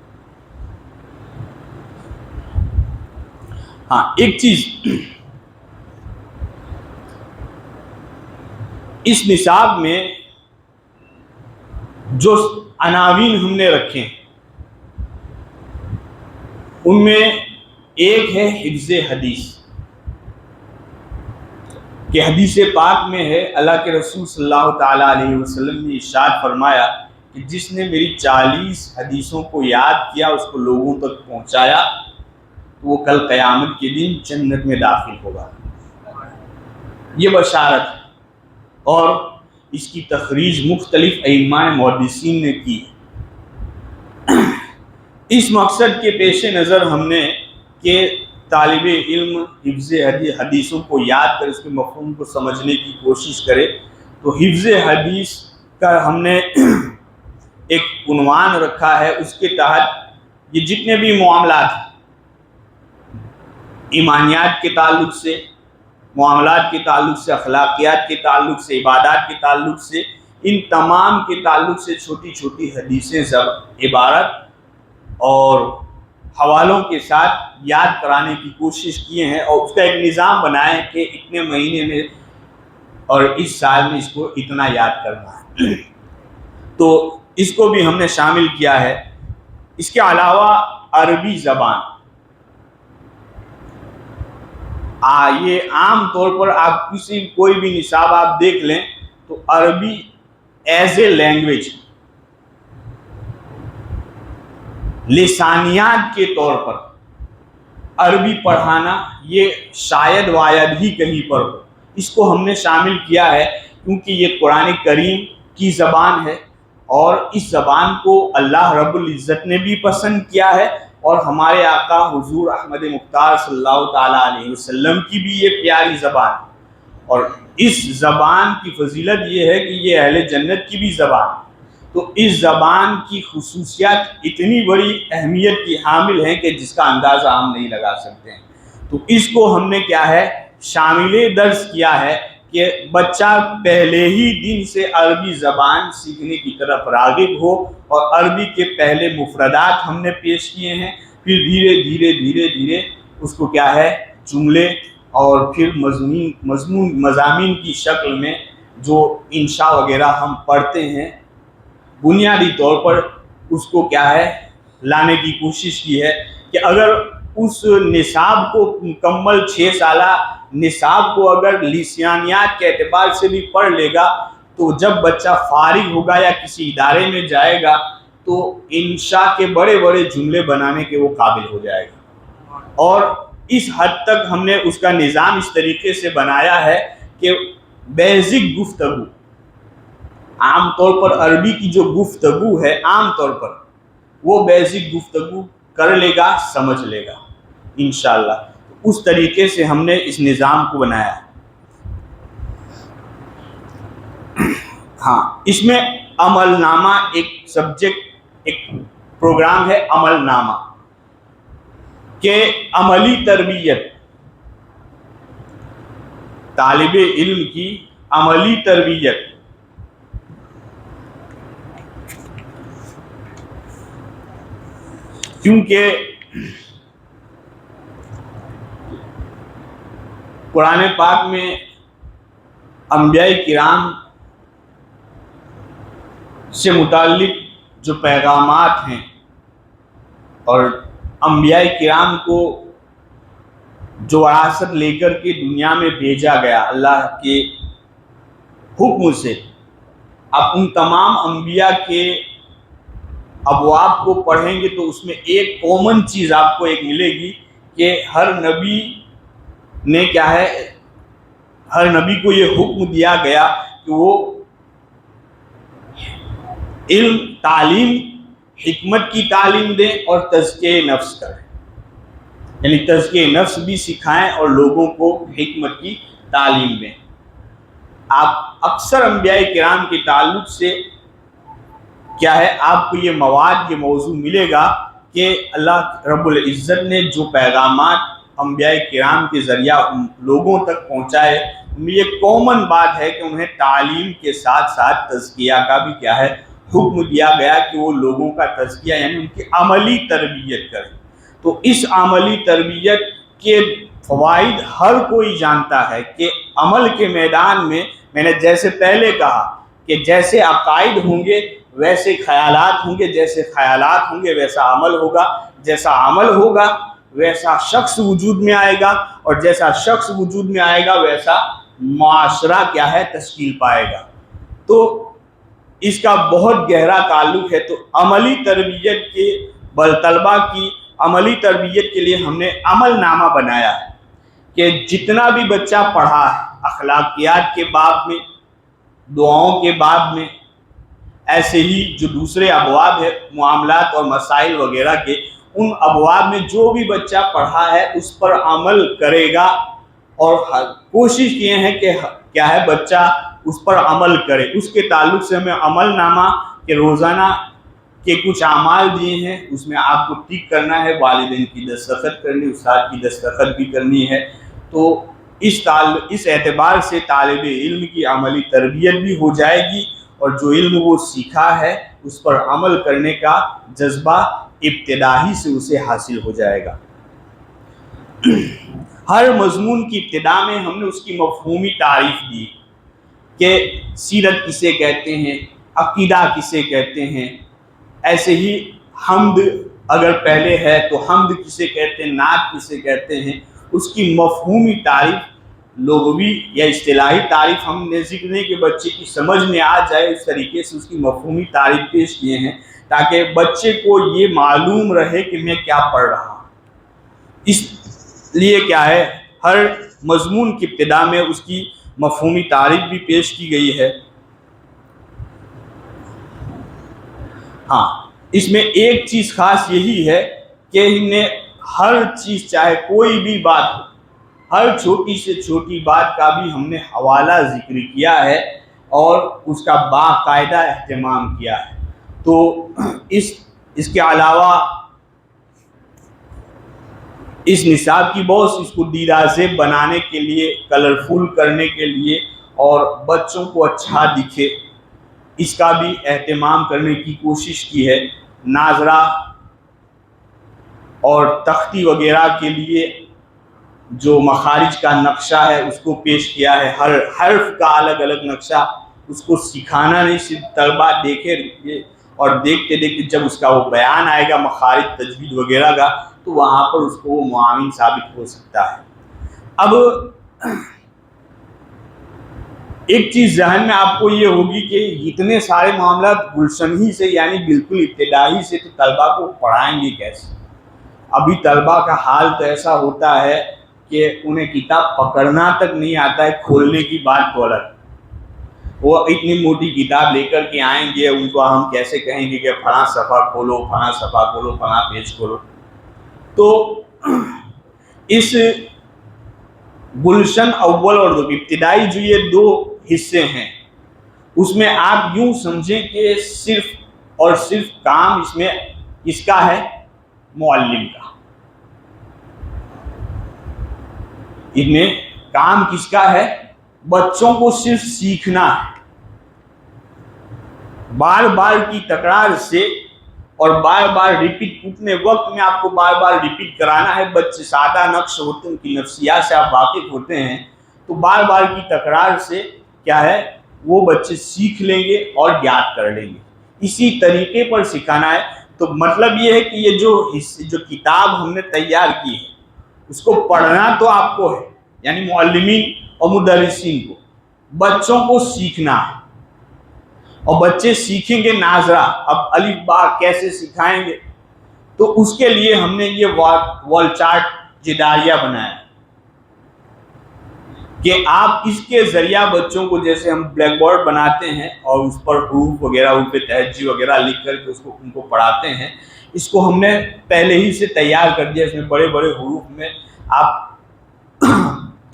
ہاں ایک چیز، اس نصاب میں جو عناوین ہم نے رکھے ہیں ان میں ایک ہے حفظ حدیث، کہ حدیث پاک میں ہے اللہ کے رسول صلی اللہ تعالیٰ علیہ وسلم نے ارشاد فرمایا کہ جس نے میری 40 حدیثوں کو یاد کیا، اس کو لوگوں تک پہنچایا، تو وہ کل قیامت کے دن جنت میں داخل ہوگا۔ یہ بشارت ہے، اور اس کی تخریج مختلف ائمہ محدثین نے کی. اس مقصد کے پیش نظر ہم نے کہ طالب علم حفظ حدیثوں کو یاد کر اس کے مفہوم کو سمجھنے کی کوشش کرے، تو حفظ حدیث کا ہم نے ایک عنوان رکھا ہے. اس کے تحت یہ جتنے بھی معاملات ایمانیات کے تعلق سے، معاملات کے تعلق سے، اخلاقیات کے تعلق سے، عبادات کے تعلق سے، ان تمام کے تعلق سے چھوٹی چھوٹی حدیثیں عبارت اور حوالوں کے ساتھ یاد کرانے کی کوشش کیے ہیں، اور اس کا ایک نظام بنائے کہ اتنے مہینے میں اور اس سال میں اس کو اتنا یاد کرنا ہے. تو اس کو بھی ہم نے شامل کیا ہے. اس کے علاوہ عربی زبان، یہ عام طور پر آپ کوئی بھی نصاب آپ دیکھ لیں تو عربی ایز اے لینگویج، لسانیات کے طور پر عربی پڑھانا یہ شاید واید ہی کہیں پر ہو. اس کو ہم نے شامل کیا ہے کیونکہ یہ قرآن کریم کی زبان ہے، اور اس زبان کو اللہ رب العزت نے بھی پسند کیا ہے، اور ہمارے آقا حضور احمد مختار صلی اللہ تعالیٰ علیہ وسلم کی بھی یہ پیاری زبان ہے. اور اس زبان کی فضیلت یہ ہے کہ یہ اہل جنت کی بھی زبان ہے. تو اس زبان کی خصوصیات اتنی بڑی اہمیت کی حامل ہیں کہ جس کا اندازہ ہم نہیں لگا سکتے ہیں. تو اس کو ہم نے کیا ہے شامل درس کیا ہے کہ بچہ پہلے ہی دن سے عربی زبان سیکھنے کی طرف راغب ہو، اور عربی کے پہلے مفردات ہم نے پیش کیے ہیں، پھر دھیرے دھیرے اس کو کیا ہے جملے اور پھر مضامین کی شکل میں جو انشاء وغیرہ ہم پڑھتے ہیں بنیادی طور پر اس کو کیا ہے لانے کی کوشش کی ہے کہ اگر اس نصاب کو مکمل 6 سالہ نصاب کو اگر لسانیات کے اعتبار سے بھی پڑھ لے گا تو جب بچہ فارغ ہوگا یا کسی ادارے میں جائے گا تو انشاء کے بڑے بڑے جملے بنانے کے وہ قابل ہو جائے گا. اور اس حد تک ہم نے اس کا نظام اس طریقے سے بنایا ہے کہ بیسک گفتگو، عام طور پر عربی کی جو گفتگو ہے عام طور پر وہ بیسک گفتگو کر لے گا، سمجھ لے گا انشاءاللہ. اس طریقے سے ہم نے اس نظام کو بنایا ہے. ہاں، اس میں عمل نامہ ایک سبجیکٹ، ایک پروگرام ہے عمل نامہ، کہ عملی تربیت، طالب علم کی عملی تربیت. کیونکہ قرآن پاک میں انبیاء کرام سے متعلق جو پیغامات ہیں اور انبیاء کرام کو جو وراثت لے کر کے دنیا میں بھیجا گیا اللہ کے حکم سے، اب ان تمام انبیاء کے ابواب کو پڑھیں گے تو اس میں ایک کامن چیز آپ کو ایک ملے گی کہ ہر نبی نے کیا ہے، ہر نبی کو یہ حکم دیا گیا کہ وہ علم، تعلیم، حکمت کی تعلیم دیں اور تزکیہ نفس کریں، یعنی تزکیہ نفس بھی سکھائیں اور لوگوں کو حکمت کی تعلیم دیں. آپ اکثر انبیاء کرام کے تعلق سے کیا ہے آپ کو یہ مواد، یہ موضوع ملے گا کہ اللہ رب العزت نے جو پیغامات انبیاء کرام کے ذریعہ لوگوں تک پہنچائے، یہ کامن بات ہے کہ انہیں تعلیم کے ساتھ ساتھ تزکیہ کا بھی کیا ہے حکم دیا گیا کہ وہ لوگوں کا تزکیہ یعنی ان کی عملی تربیت کریں. تو اس عملی تربیت کے فوائد ہر کوئی جانتا ہے کہ عمل کے میدان میں نے جیسے پہلے کہا کہ جیسے عقائد ہوں گے ویسے خیالات ہوں گے، جیسے خیالات ہوں گے ویسا عمل ہوگا، جیسا عمل ہوگا ویسا شخص وجود میں آئے گا، اور جیسا شخص وجود میں آئے گا ویسا معاشرہ کیا ہے تشکیل پائے گا. تو اس کا بہت گہرا تعلق ہے. تو عملی تربیت کے طلبہ کی عملی تربیت کے لیے ہم نے عمل نامہ بنایا ہے کہ جتنا بھی بچہ پڑھا ہے اخلاقیات کے باب میں، دعاؤں کے باب میں، ایسے ہی جو دوسرے ابواب ہے معاملات اور مسائل وغیرہ کے، ان ابواب میں جو بھی بچہ پڑھا ہے اس پر عمل کرے گا، اور کوشش یہ ہے کہ کیا ہے بچہ اس پر عمل کرے۔ اس کے تعلق سے ہمیں عمل نامہ کہ روزانہ کے کچھ اعمال دیے ہیں، اس میں آپ کو ٹک کرنا ہے، والدین کی دستخط کرنی، استاد کی دستخط بھی کرنی ہے۔ تو اس اعتبار سے طالب علم کی عملی تربیت بھی ہو جائے گی، اور جو علم وہ سیکھا ہے اس پر عمل کرنے کا جذبہ ابتدائی سے اسے حاصل ہو جائے گا۔ ہر مضمون کی ابتدا میں ہم نے اس کی مفہومی تعریف دی کہ سیرت کسے کہتے ہیں، عقیدہ کسے کہتے ہیں، ایسے ہی حمد اگر پہلے ہے تو حمد کسے کہتے ہیں، نعت کسے کہتے ہیں، اس کی مفہومی تعریف، لغوی یا اصطلاحی تعریف ہم نے ذکر نہیں کہ بچے کی سمجھ میں آ جائے، اس طریقے سے اس کی مفہومی تعریف پیش کیے ہیں تاکہ بچے کو یہ معلوم رہے کہ میں کیا پڑھ رہا ہوں۔ اس لیے کیا ہے ہر مضمون کی ابتدا میں اس کی مفہومی تعریف بھی پیش کی گئی ہے۔ ہاں، اس میں ایک چیز خاص یہی ہے کہ ہم نے ہر چیز، چاہے کوئی بھی بات ہو، ہر چھوٹی سے چھوٹی بات کا بھی ہم نے حوالہ ذکر کیا ہے اور اس کا باقاعدہ اہتمام کیا ہے۔ تو اس کے علاوہ اس نصاب کی بہت اس کو دیرازیب بنانے کے لیے، کلرفل کرنے کے لیے اور بچوں کو اچھا دکھے، اس کا بھی اہتمام کرنے کی کوشش کی ہے۔ ناظرہ اور تختی وغیرہ کے لیے جو مخارج کا نقشہ ہے اس کو پیش کیا ہے، ہر حرف کا الگ الگ نقشہ، اس کو سکھانا نہیں، صرف طلبہ دیکھے اور دیکھتے دیکھتے جب اس کا وہ بیان آئے گا مخارج تجوید وغیرہ کا تو وہاں پر اس کو وہ معاون ثابت ہو سکتا ہے۔ اب ایک چیز ذہن میں آپ کو یہ ہوگی کہ اتنے سارے معاملات گلشن ہی سے، یعنی بالکل ابتدائی سے، تو طلبہ کو پڑھائیں گے کیسے؟ ابھی طلبہ کا حال تو ایسا ہوتا ہے کہ انہیں کتاب پکڑنا تک نہیں آتا ہے، کھولنے کی بات تو الگ۔ وہ اتنی موٹی کتاب لے کر کے آئیں گے، ان کو ہم کیسے کہیں گے کہ فلاں صفحہ کھولو، فلاں صفحہ کھولو، فلاں پیج کھولو؟ تو اس گلشن اول اور ابتدائی جو یہ دو حصے ہیں، اس میں آپ یوں سمجھیں کہ صرف اور صرف کام اس میں کس کا ہے؟ معلم کا۔ اس میں کام کس کا ہے؟ بچوں کو صرف سیکھنا ہے، بار بار کی تکرار سے اور بار بار ریپیٹ، اتنے وقت میں آپ کو بار بار ریپیٹ کرانا ہے۔ بچے سادہ نقش ہوتے ہیں، ان کی نفسیات سے آپ واقف ہوتے ہیں، تو بار بار کی تکرار سے کیا ہے وہ بچے سیکھ لیں گے اور یاد کر لیں گے۔ اسی طریقے پر سکھانا ہے۔ تو مطلب یہ ہے کہ یہ جو کتاب ہم نے تیار کی ہے اس کو پڑھنا تو آپ کو ہے، یعنی معلمین اور مدرسین کو، بچوں کو سیکھنا ہے، اور بچے سیکھیں گے ناظرہ۔ اب الف با کیسے سکھائیں گے؟ تو اس کے لیے ہم نے یہ وال چارٹ جداریہ بنایا کہ آپ اس کے ذریعہ بچوں کو، جیسے ہم بلیک بورڈ بناتے ہیں اور اس پر حروف وغیرہ، ان پہ تہجی وغیرہ لکھ کر کے ان کو پڑھاتے ہیں، اس کو ہم نے پہلے ہی سے تیار کر دیا۔ اس میں بڑے بڑے حروف میں آپ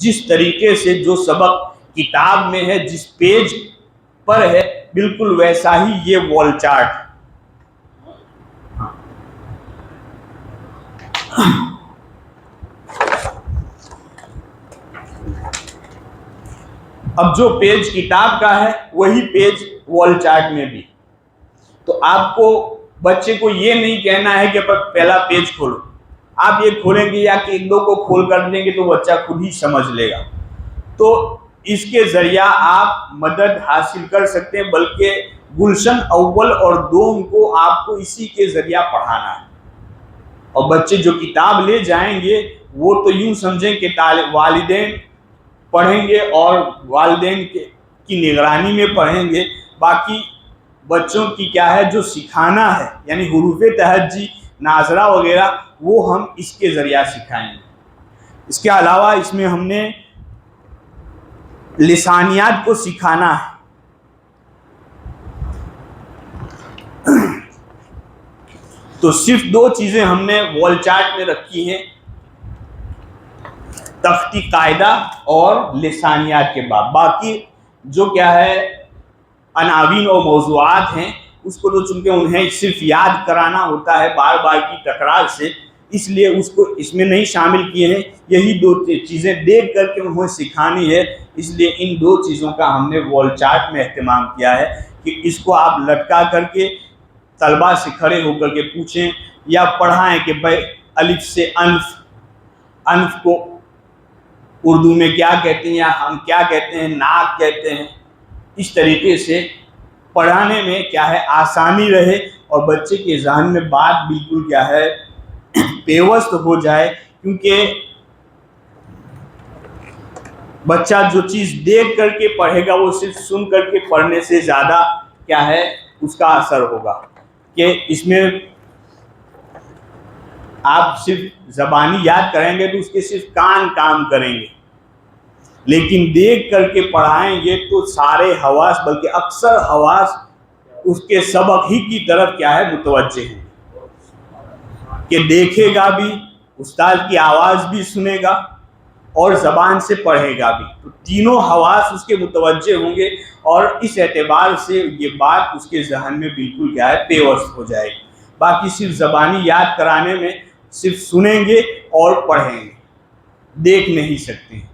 جس طریقے سے جو سبق کتاب میں ہے، جس پیج پر ہے، بالکل ویسا ہی یہ وال چارٹ۔ اب جو پیج کتاب کا ہے وہی پیج وال چارٹ میں بھی۔ تو آپ کو بچے کو یہ نہیں کہنا ہے کہ پہلا پیج کھولو، آپ یہ کھولیں گے یا کہ ایک دو کو کھول کر دیں گے تو بچہ خود ہی سمجھ لے گا۔ تو اس کے ذریعہ آپ مدد حاصل کر سکتے ہیں، بلکہ گلشن اول اور دوم کو آپ کو اسی کے ذریعہ پڑھانا ہے۔ اور بچے جو کتاب لے جائیں گے وہ تو یوں سمجھیں کہ والدین پڑھیں گے اور والدین کی نگرانی میں پڑھیں گے، باقی بچوں کی کیا ہے جو سکھانا ہے، یعنی حروف تہجی، ناظرہ وغیرہ، وہ ہم اس کے ذریعہ سکھائیں گے۔ اس کے علاوہ اس میں ہم نے لسانیات کو سکھانا ہے، تو صرف دو چیزیں ہم نے وال چارٹ میں رکھی ہیں، تختی قاعدہ اور لسانیات کے باب. باقی جو کیا ہے عناوین اور موضوعات ہیں اس کو تو چونکہ انہیں صرف یاد کرانا ہوتا ہے بار بار کی تکرار سے، اس لیے اس کو اس میں نہیں شامل کیے ہیں. یہی دو چیزیں دیکھ کر کے انہیں سکھانی ہے، اس لیے ان دو چیزوں کا ہم نے وال چارٹ میں اہتمام کیا ہے کہ اس کو آپ لٹکا کر کے طلباء سے کھڑے ہو کر کے پوچھیں یا پڑھائیں کہ بھائی الف سے انف، انف کو اردو میں کیا کہتے ہیں یا ہم کیا کہتے ہیں، ناک کہتے ہیں. اس طریقے سے پڑھانے میں کیا ہے آسانی رہے اور بچے کے ذہن میں بات بالکل کیا ہے پیوست ہو جائے، کیونکہ بچہ جو چیز دیکھ کر کے پڑھے گا وہ صرف سن کر کے پڑھنے سے زیادہ کیا ہے اس کا اثر ہوگا. کہ اس میں آپ صرف زبانی یاد کریں گے تو اس کے صرف کان کام کریں گے، لیکن دیکھ کر کے پڑھائیں گے تو سارے حواس بلکہ اکثر حواس اس کے سبق ہی کی طرف کیا ہے متوجہ ہیں، کہ دیکھے گا بھی، استاد کی آواز بھی سنے گا اور زبان سے پڑھے گا بھی، تو تینوں حواس اس کے متوجہ ہوں گے اور اس اعتبار سے یہ بات اس کے ذہن میں بالکل کیا ہے پیوست ہو جائے گی. باقی صرف زبانی یاد کرانے میں صرف سنیں گے اور پڑھیں گے، دیکھ نہیں سکتے ہیں.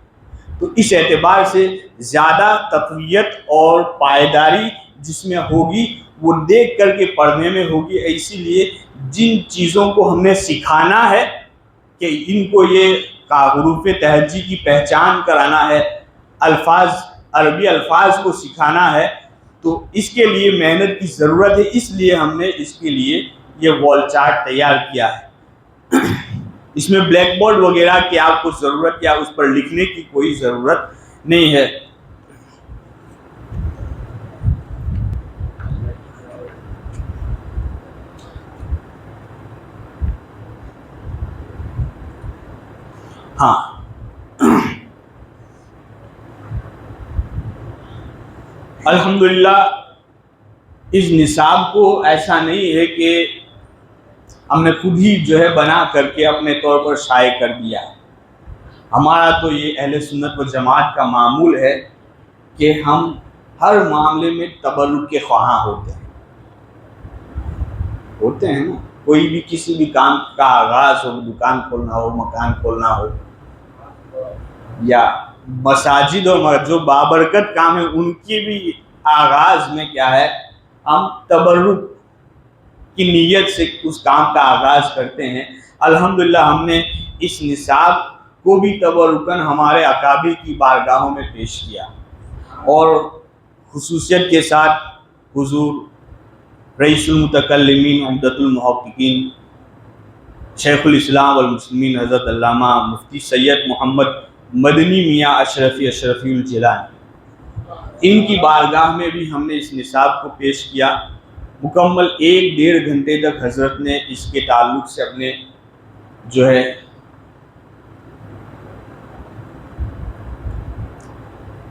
تو اس اعتبار سے زیادہ تقویت اور پائیداری جس میں ہوگی وہ دیکھ کر کے پڑھنے میں ہوگی. اسی لیے جن چیزوں کو ہم نے سکھانا ہے کہ ان کو یہ حروف تہجی کی پہچان کرانا ہے، الفاظ عربی الفاظ کو سکھانا ہے، تو اس کے لیے محنت کی ضرورت ہے. اس لیے ہم نے اس کے لیے یہ وال چارٹ تیار کیا ہے. اس میں بلیک بورڈ وغیرہ کی آپ کو ضرورت یا اس پر لکھنے کی کوئی ضرورت نہیں ہے. ہاں الحمدللہ اس نصاب کو ایسا نہیں ہے کہ ہم نے خود ہی جو ہے بنا کر کے اپنے طور پر شائع کر دیا ہے. ہمارا تو یہ اہل سنت و جماعت کا معمول ہے کہ ہم ہر معاملے میں تبرک کے خواہاں ہوتے ہیں نا. کوئی بھی کسی بھی کام کا آغاز ہو، دکان کھولنا ہو، مکان کھولنا ہو، یا مساجد اور جو بابرکت کام ہے ان کی بھی آغاز میں کیا ہے ہم تبرک کی نیت سے اس کام کا آغاز کرتے ہیں. الحمدللہ ہم نے اس نصاب کو بھی تبرکاً ہمارے اکابر کی بارگاہوں میں پیش کیا اور خصوصیت کے ساتھ حضور رئیس المتکلمین عمدۃ المحققین شیخ الاسلام والمسلمین حضرت علامہ مفتی سید محمد مدنی میاں اشرفی الجیلانی، ان کی بارگاہ میں بھی ہم نے اس نصاب کو پیش کیا. مکمل 1-1.5 گھنٹے تک حضرت نے اس کے تعلق سے اپنے جو ہے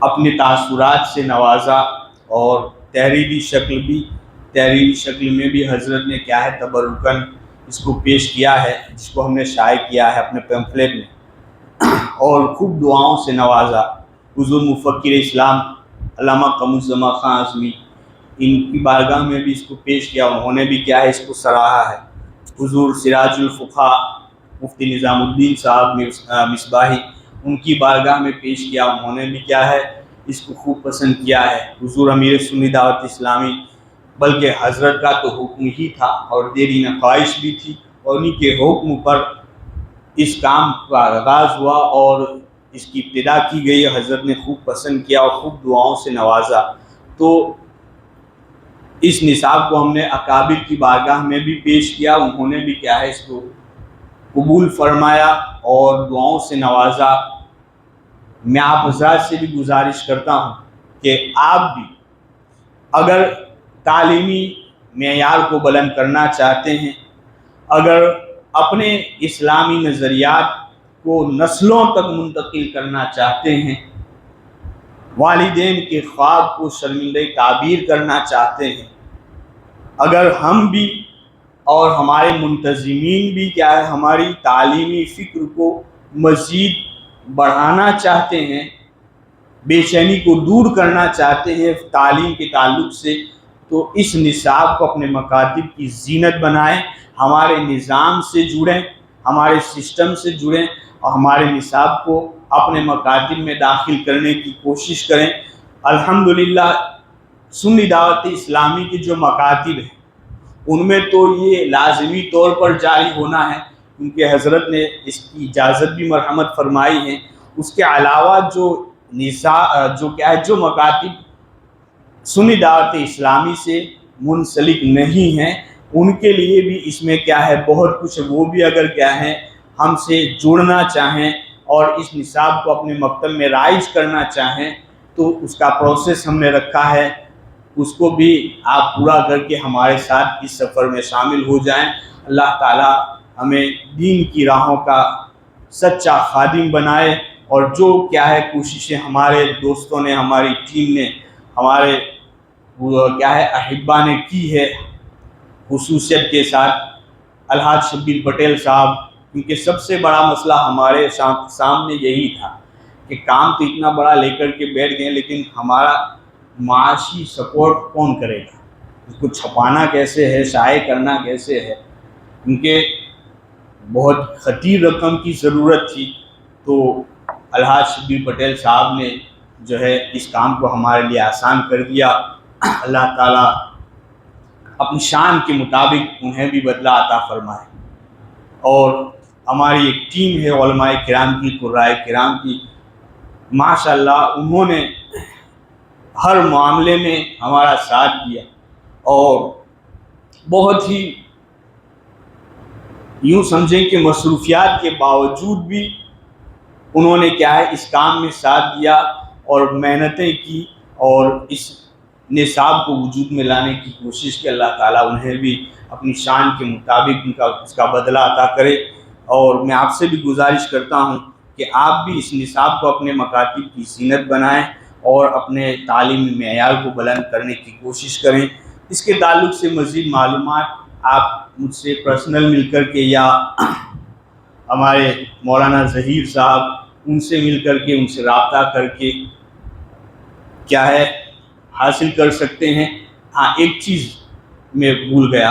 اپنے تاثرات سے نوازا اور تحریری شکل میں بھی حضرت نے کیا ہے تبرکاً اس کو پیش کیا ہے، جس کو ہم نے شائع کیا ہے اپنے پیمفلیٹ میں، اور خوب دعاؤں سے نوازا. حضور مفکر اسلام علامہ قمرالزمان خان اعظمی، ان کی بارگاہ میں بھی اس کو پیش کیا، انہوں نے بھی کیا ہے اس کو سراہا ہے. حضور سراج الفقہاء مفتی نظام الدین صاحب مصباحی، ان کی بارگاہ میں پیش کیا، انہوں نے بھی کیا ہے اس کو خوب پسند کیا ہے. حضور امیر سنی دعوت اسلامی، بلکہ حضرت کا تو حکم ہی تھا اور دیرینہ خواہش بھی تھی، اور انہی کے حکم پر اس کام کا آغاز ہوا اور اس کی ابتدا کی گئی. حضرت نے خوب پسند کیا اور خوب دعاؤں سے نوازا. تو اس نصاب کو ہم نے اکابر کی بارگاہ میں بھی پیش کیا، انہوں نے بھی کیا ہے اس کو قبول فرمایا اور دعاؤں سے نوازا. میں آپ حضرات سے بھی گزارش کرتا ہوں کہ آپ بھی اگر تعلیمی معیار کو بلند کرنا چاہتے ہیں، اگر اپنے اسلامی نظریات کو نسلوں تک منتقل کرنا چاہتے ہیں، والدین کے خواب کو شرمندہ تعبیر کرنا چاہتے ہیں، اگر ہم بھی اور ہمارے منتظمین بھی کیا ہے ہماری تعلیمی فکر کو مزید بڑھانا چاہتے ہیں، بے چینی کو دور کرنا چاہتے ہیں تعلیم کے تعلق سے، تو اس نصاب کو اپنے مکاتب کی زینت بنائیں، ہمارے نظام سے جڑیں، ہمارے سسٹم سے جڑیں اور ہمارے نصاب کو اپنے مکاتب میں داخل کرنے کی کوشش کریں۔ الحمدللہ سنی دعوت اسلامی کے جو مکاتب ہیں ان میں تو یہ لازمی طور پر جاری ہونا ہے، کیونکہ حضرت نے اس کی اجازت بھی مرحمت فرمائی ہے۔ اس کے علاوہ جو مکاتب سنی دعوت اسلامی سے منسلک نہیں ہیں ان کے لیے بھی اس میں کیا ہے بہت کچھ، وہ بھی اگر کیا ہے ہم سے جڑنا چاہیں اور اس نصاب کو اپنے مکتب میں رائج کرنا چاہیں تو اس کا پروسیس ہم نے رکھا ہے، اس کو بھی آپ پورا کر کے ہمارے ساتھ اس سفر میں شامل ہو جائیں۔ اللہ تعالی ہمیں دین کی راہوں کا سچا خادم بنائے، اور جو کیا ہے کوششیں ہمارے دوستوں نے، ہماری ٹیم نے، ہمارے کیا ہے احبا نے کی ہے، خصوصیت کے ساتھ الحاج شبیر پٹیل صاحب، کیونکہ سب سے بڑا مسئلہ ہمارے سامنے یہی تھا کہ کام تو اتنا بڑا لے کر کے بیٹھ گئے لیکن ہمارا معاشی سپورٹ کون کرے گا، اس کو چھپانا کیسے ہے، شائع کرنا کیسے ہے، کیونکہ بہت خطیر رقم کی ضرورت تھی۔ تو الحاج شبیر پٹیل صاحب نے جو ہے اس کام کو ہمارے لیے آسان کر دیا۔ اللہ تعالیٰ اپنی شان کے مطابق انہیں بھی بدلہ عطا فرمائے۔ اور ہماری ایک ٹیم ہے علماء کرام کی، قرائے کرام کی، ماشاءاللہ انہوں نے ہر معاملے میں ہمارا ساتھ دیا، اور بہت ہی یوں سمجھیں کہ مصروفیات کے باوجود بھی انہوں نے کیا ہے اس کام میں ساتھ دیا اور محنتیں کی اور اس نصاب کو وجود میں لانے کی کوشش کی۔ اللہ تعالیٰ انہیں بھی اپنی شان کے مطابق اس کا بدلہ عطا کرے۔ اور میں آپ سے بھی گزارش کرتا ہوں کہ آپ بھی اس نصاب کو اپنے مکاتب کی زینت بنائیں اور اپنے تعلیمی معیار کو بلند کرنے کی کوشش کریں۔ اس کے تعلق سے مزید معلومات آپ مجھ سے پرسنل مل کر کے یا ہمارے مولانا ظہیر صاحب ان سے مل کر کے، ان سے رابطہ کر کے کیا ہے حاصل کر سکتے ہیں۔ ہاں ایک چیز میں بھول گیا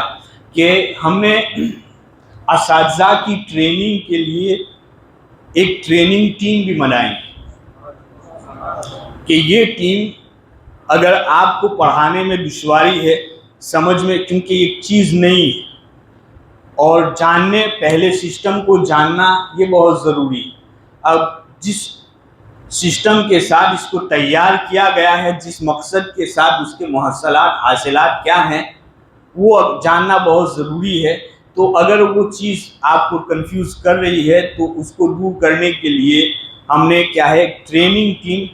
کہ ہم نے اساتذہ کی ٹریننگ کے لیے ایک ٹریننگ ٹیم بھی بنائی کہ یہ ٹیم اگر آپ کو پڑھانے میں دشواری ہے، سمجھ میں، کیونکہ ایک چیز نہیں ہے اور جاننے، پہلے سسٹم کو جاننا یہ بہت ضروری ہے۔ اب جس سسٹم کے ساتھ اس کو تیار کیا گیا ہے، جس مقصد کے ساتھ اس کے محصلات حاصلات کیا ہیں وہ جاننا بہت ضروری ہے۔ تو اگر وہ چیز آپ کو کنفیوز کر رہی ہے تو اس کو دور کرنے کے لیے ہم نے کیا ہے ٹریننگ ٹیم،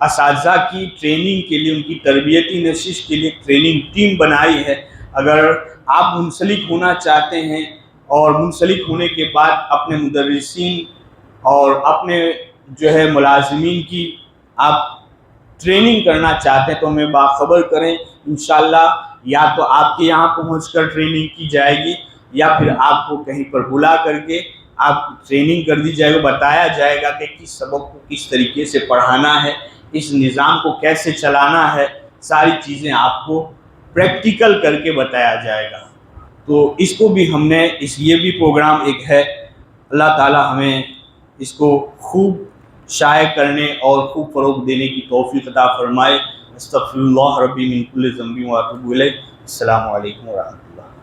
اساتذہ کی ٹریننگ کے لیے، ان کی تربیتی نشست کے لیے ٹریننگ ٹیم بنائی ہے۔ اگر آپ منسلک ہونا چاہتے ہیں اور منسلک ہونے کے بعد اپنے مدرسین اور اپنے جو ہے ملازمین کی آپ ٹریننگ کرنا چاہتے ہیں تو ہمیں باخبر کریں، انشاءاللہ یا تو آپ کے یہاں پہنچ کر ٹریننگ کی جائے گی یا پھر آپ کو کہیں پر بلا کر کے آپ ٹریننگ کر دی جائے گی، بتایا جائے گا کہ کس سبق کو کس طریقے سے پڑھانا ہے، اس نظام کو کیسے چلانا ہے، ساری چیزیں آپ کو پریکٹیکل کر کے بتایا جائے گا۔ تو اس کو بھی ہم نے یہ بھی پروگرام ایک ہے، اللہ تعالی ہمیں اس کو خوب شائع کرنے اور خوب فروغ دینے کی توفیق عطا فرمائے۔ استغفر اللہ ربی من کل ذنب و اتوب الیہ۔ السلام علیکم ورحمۃ اللہ۔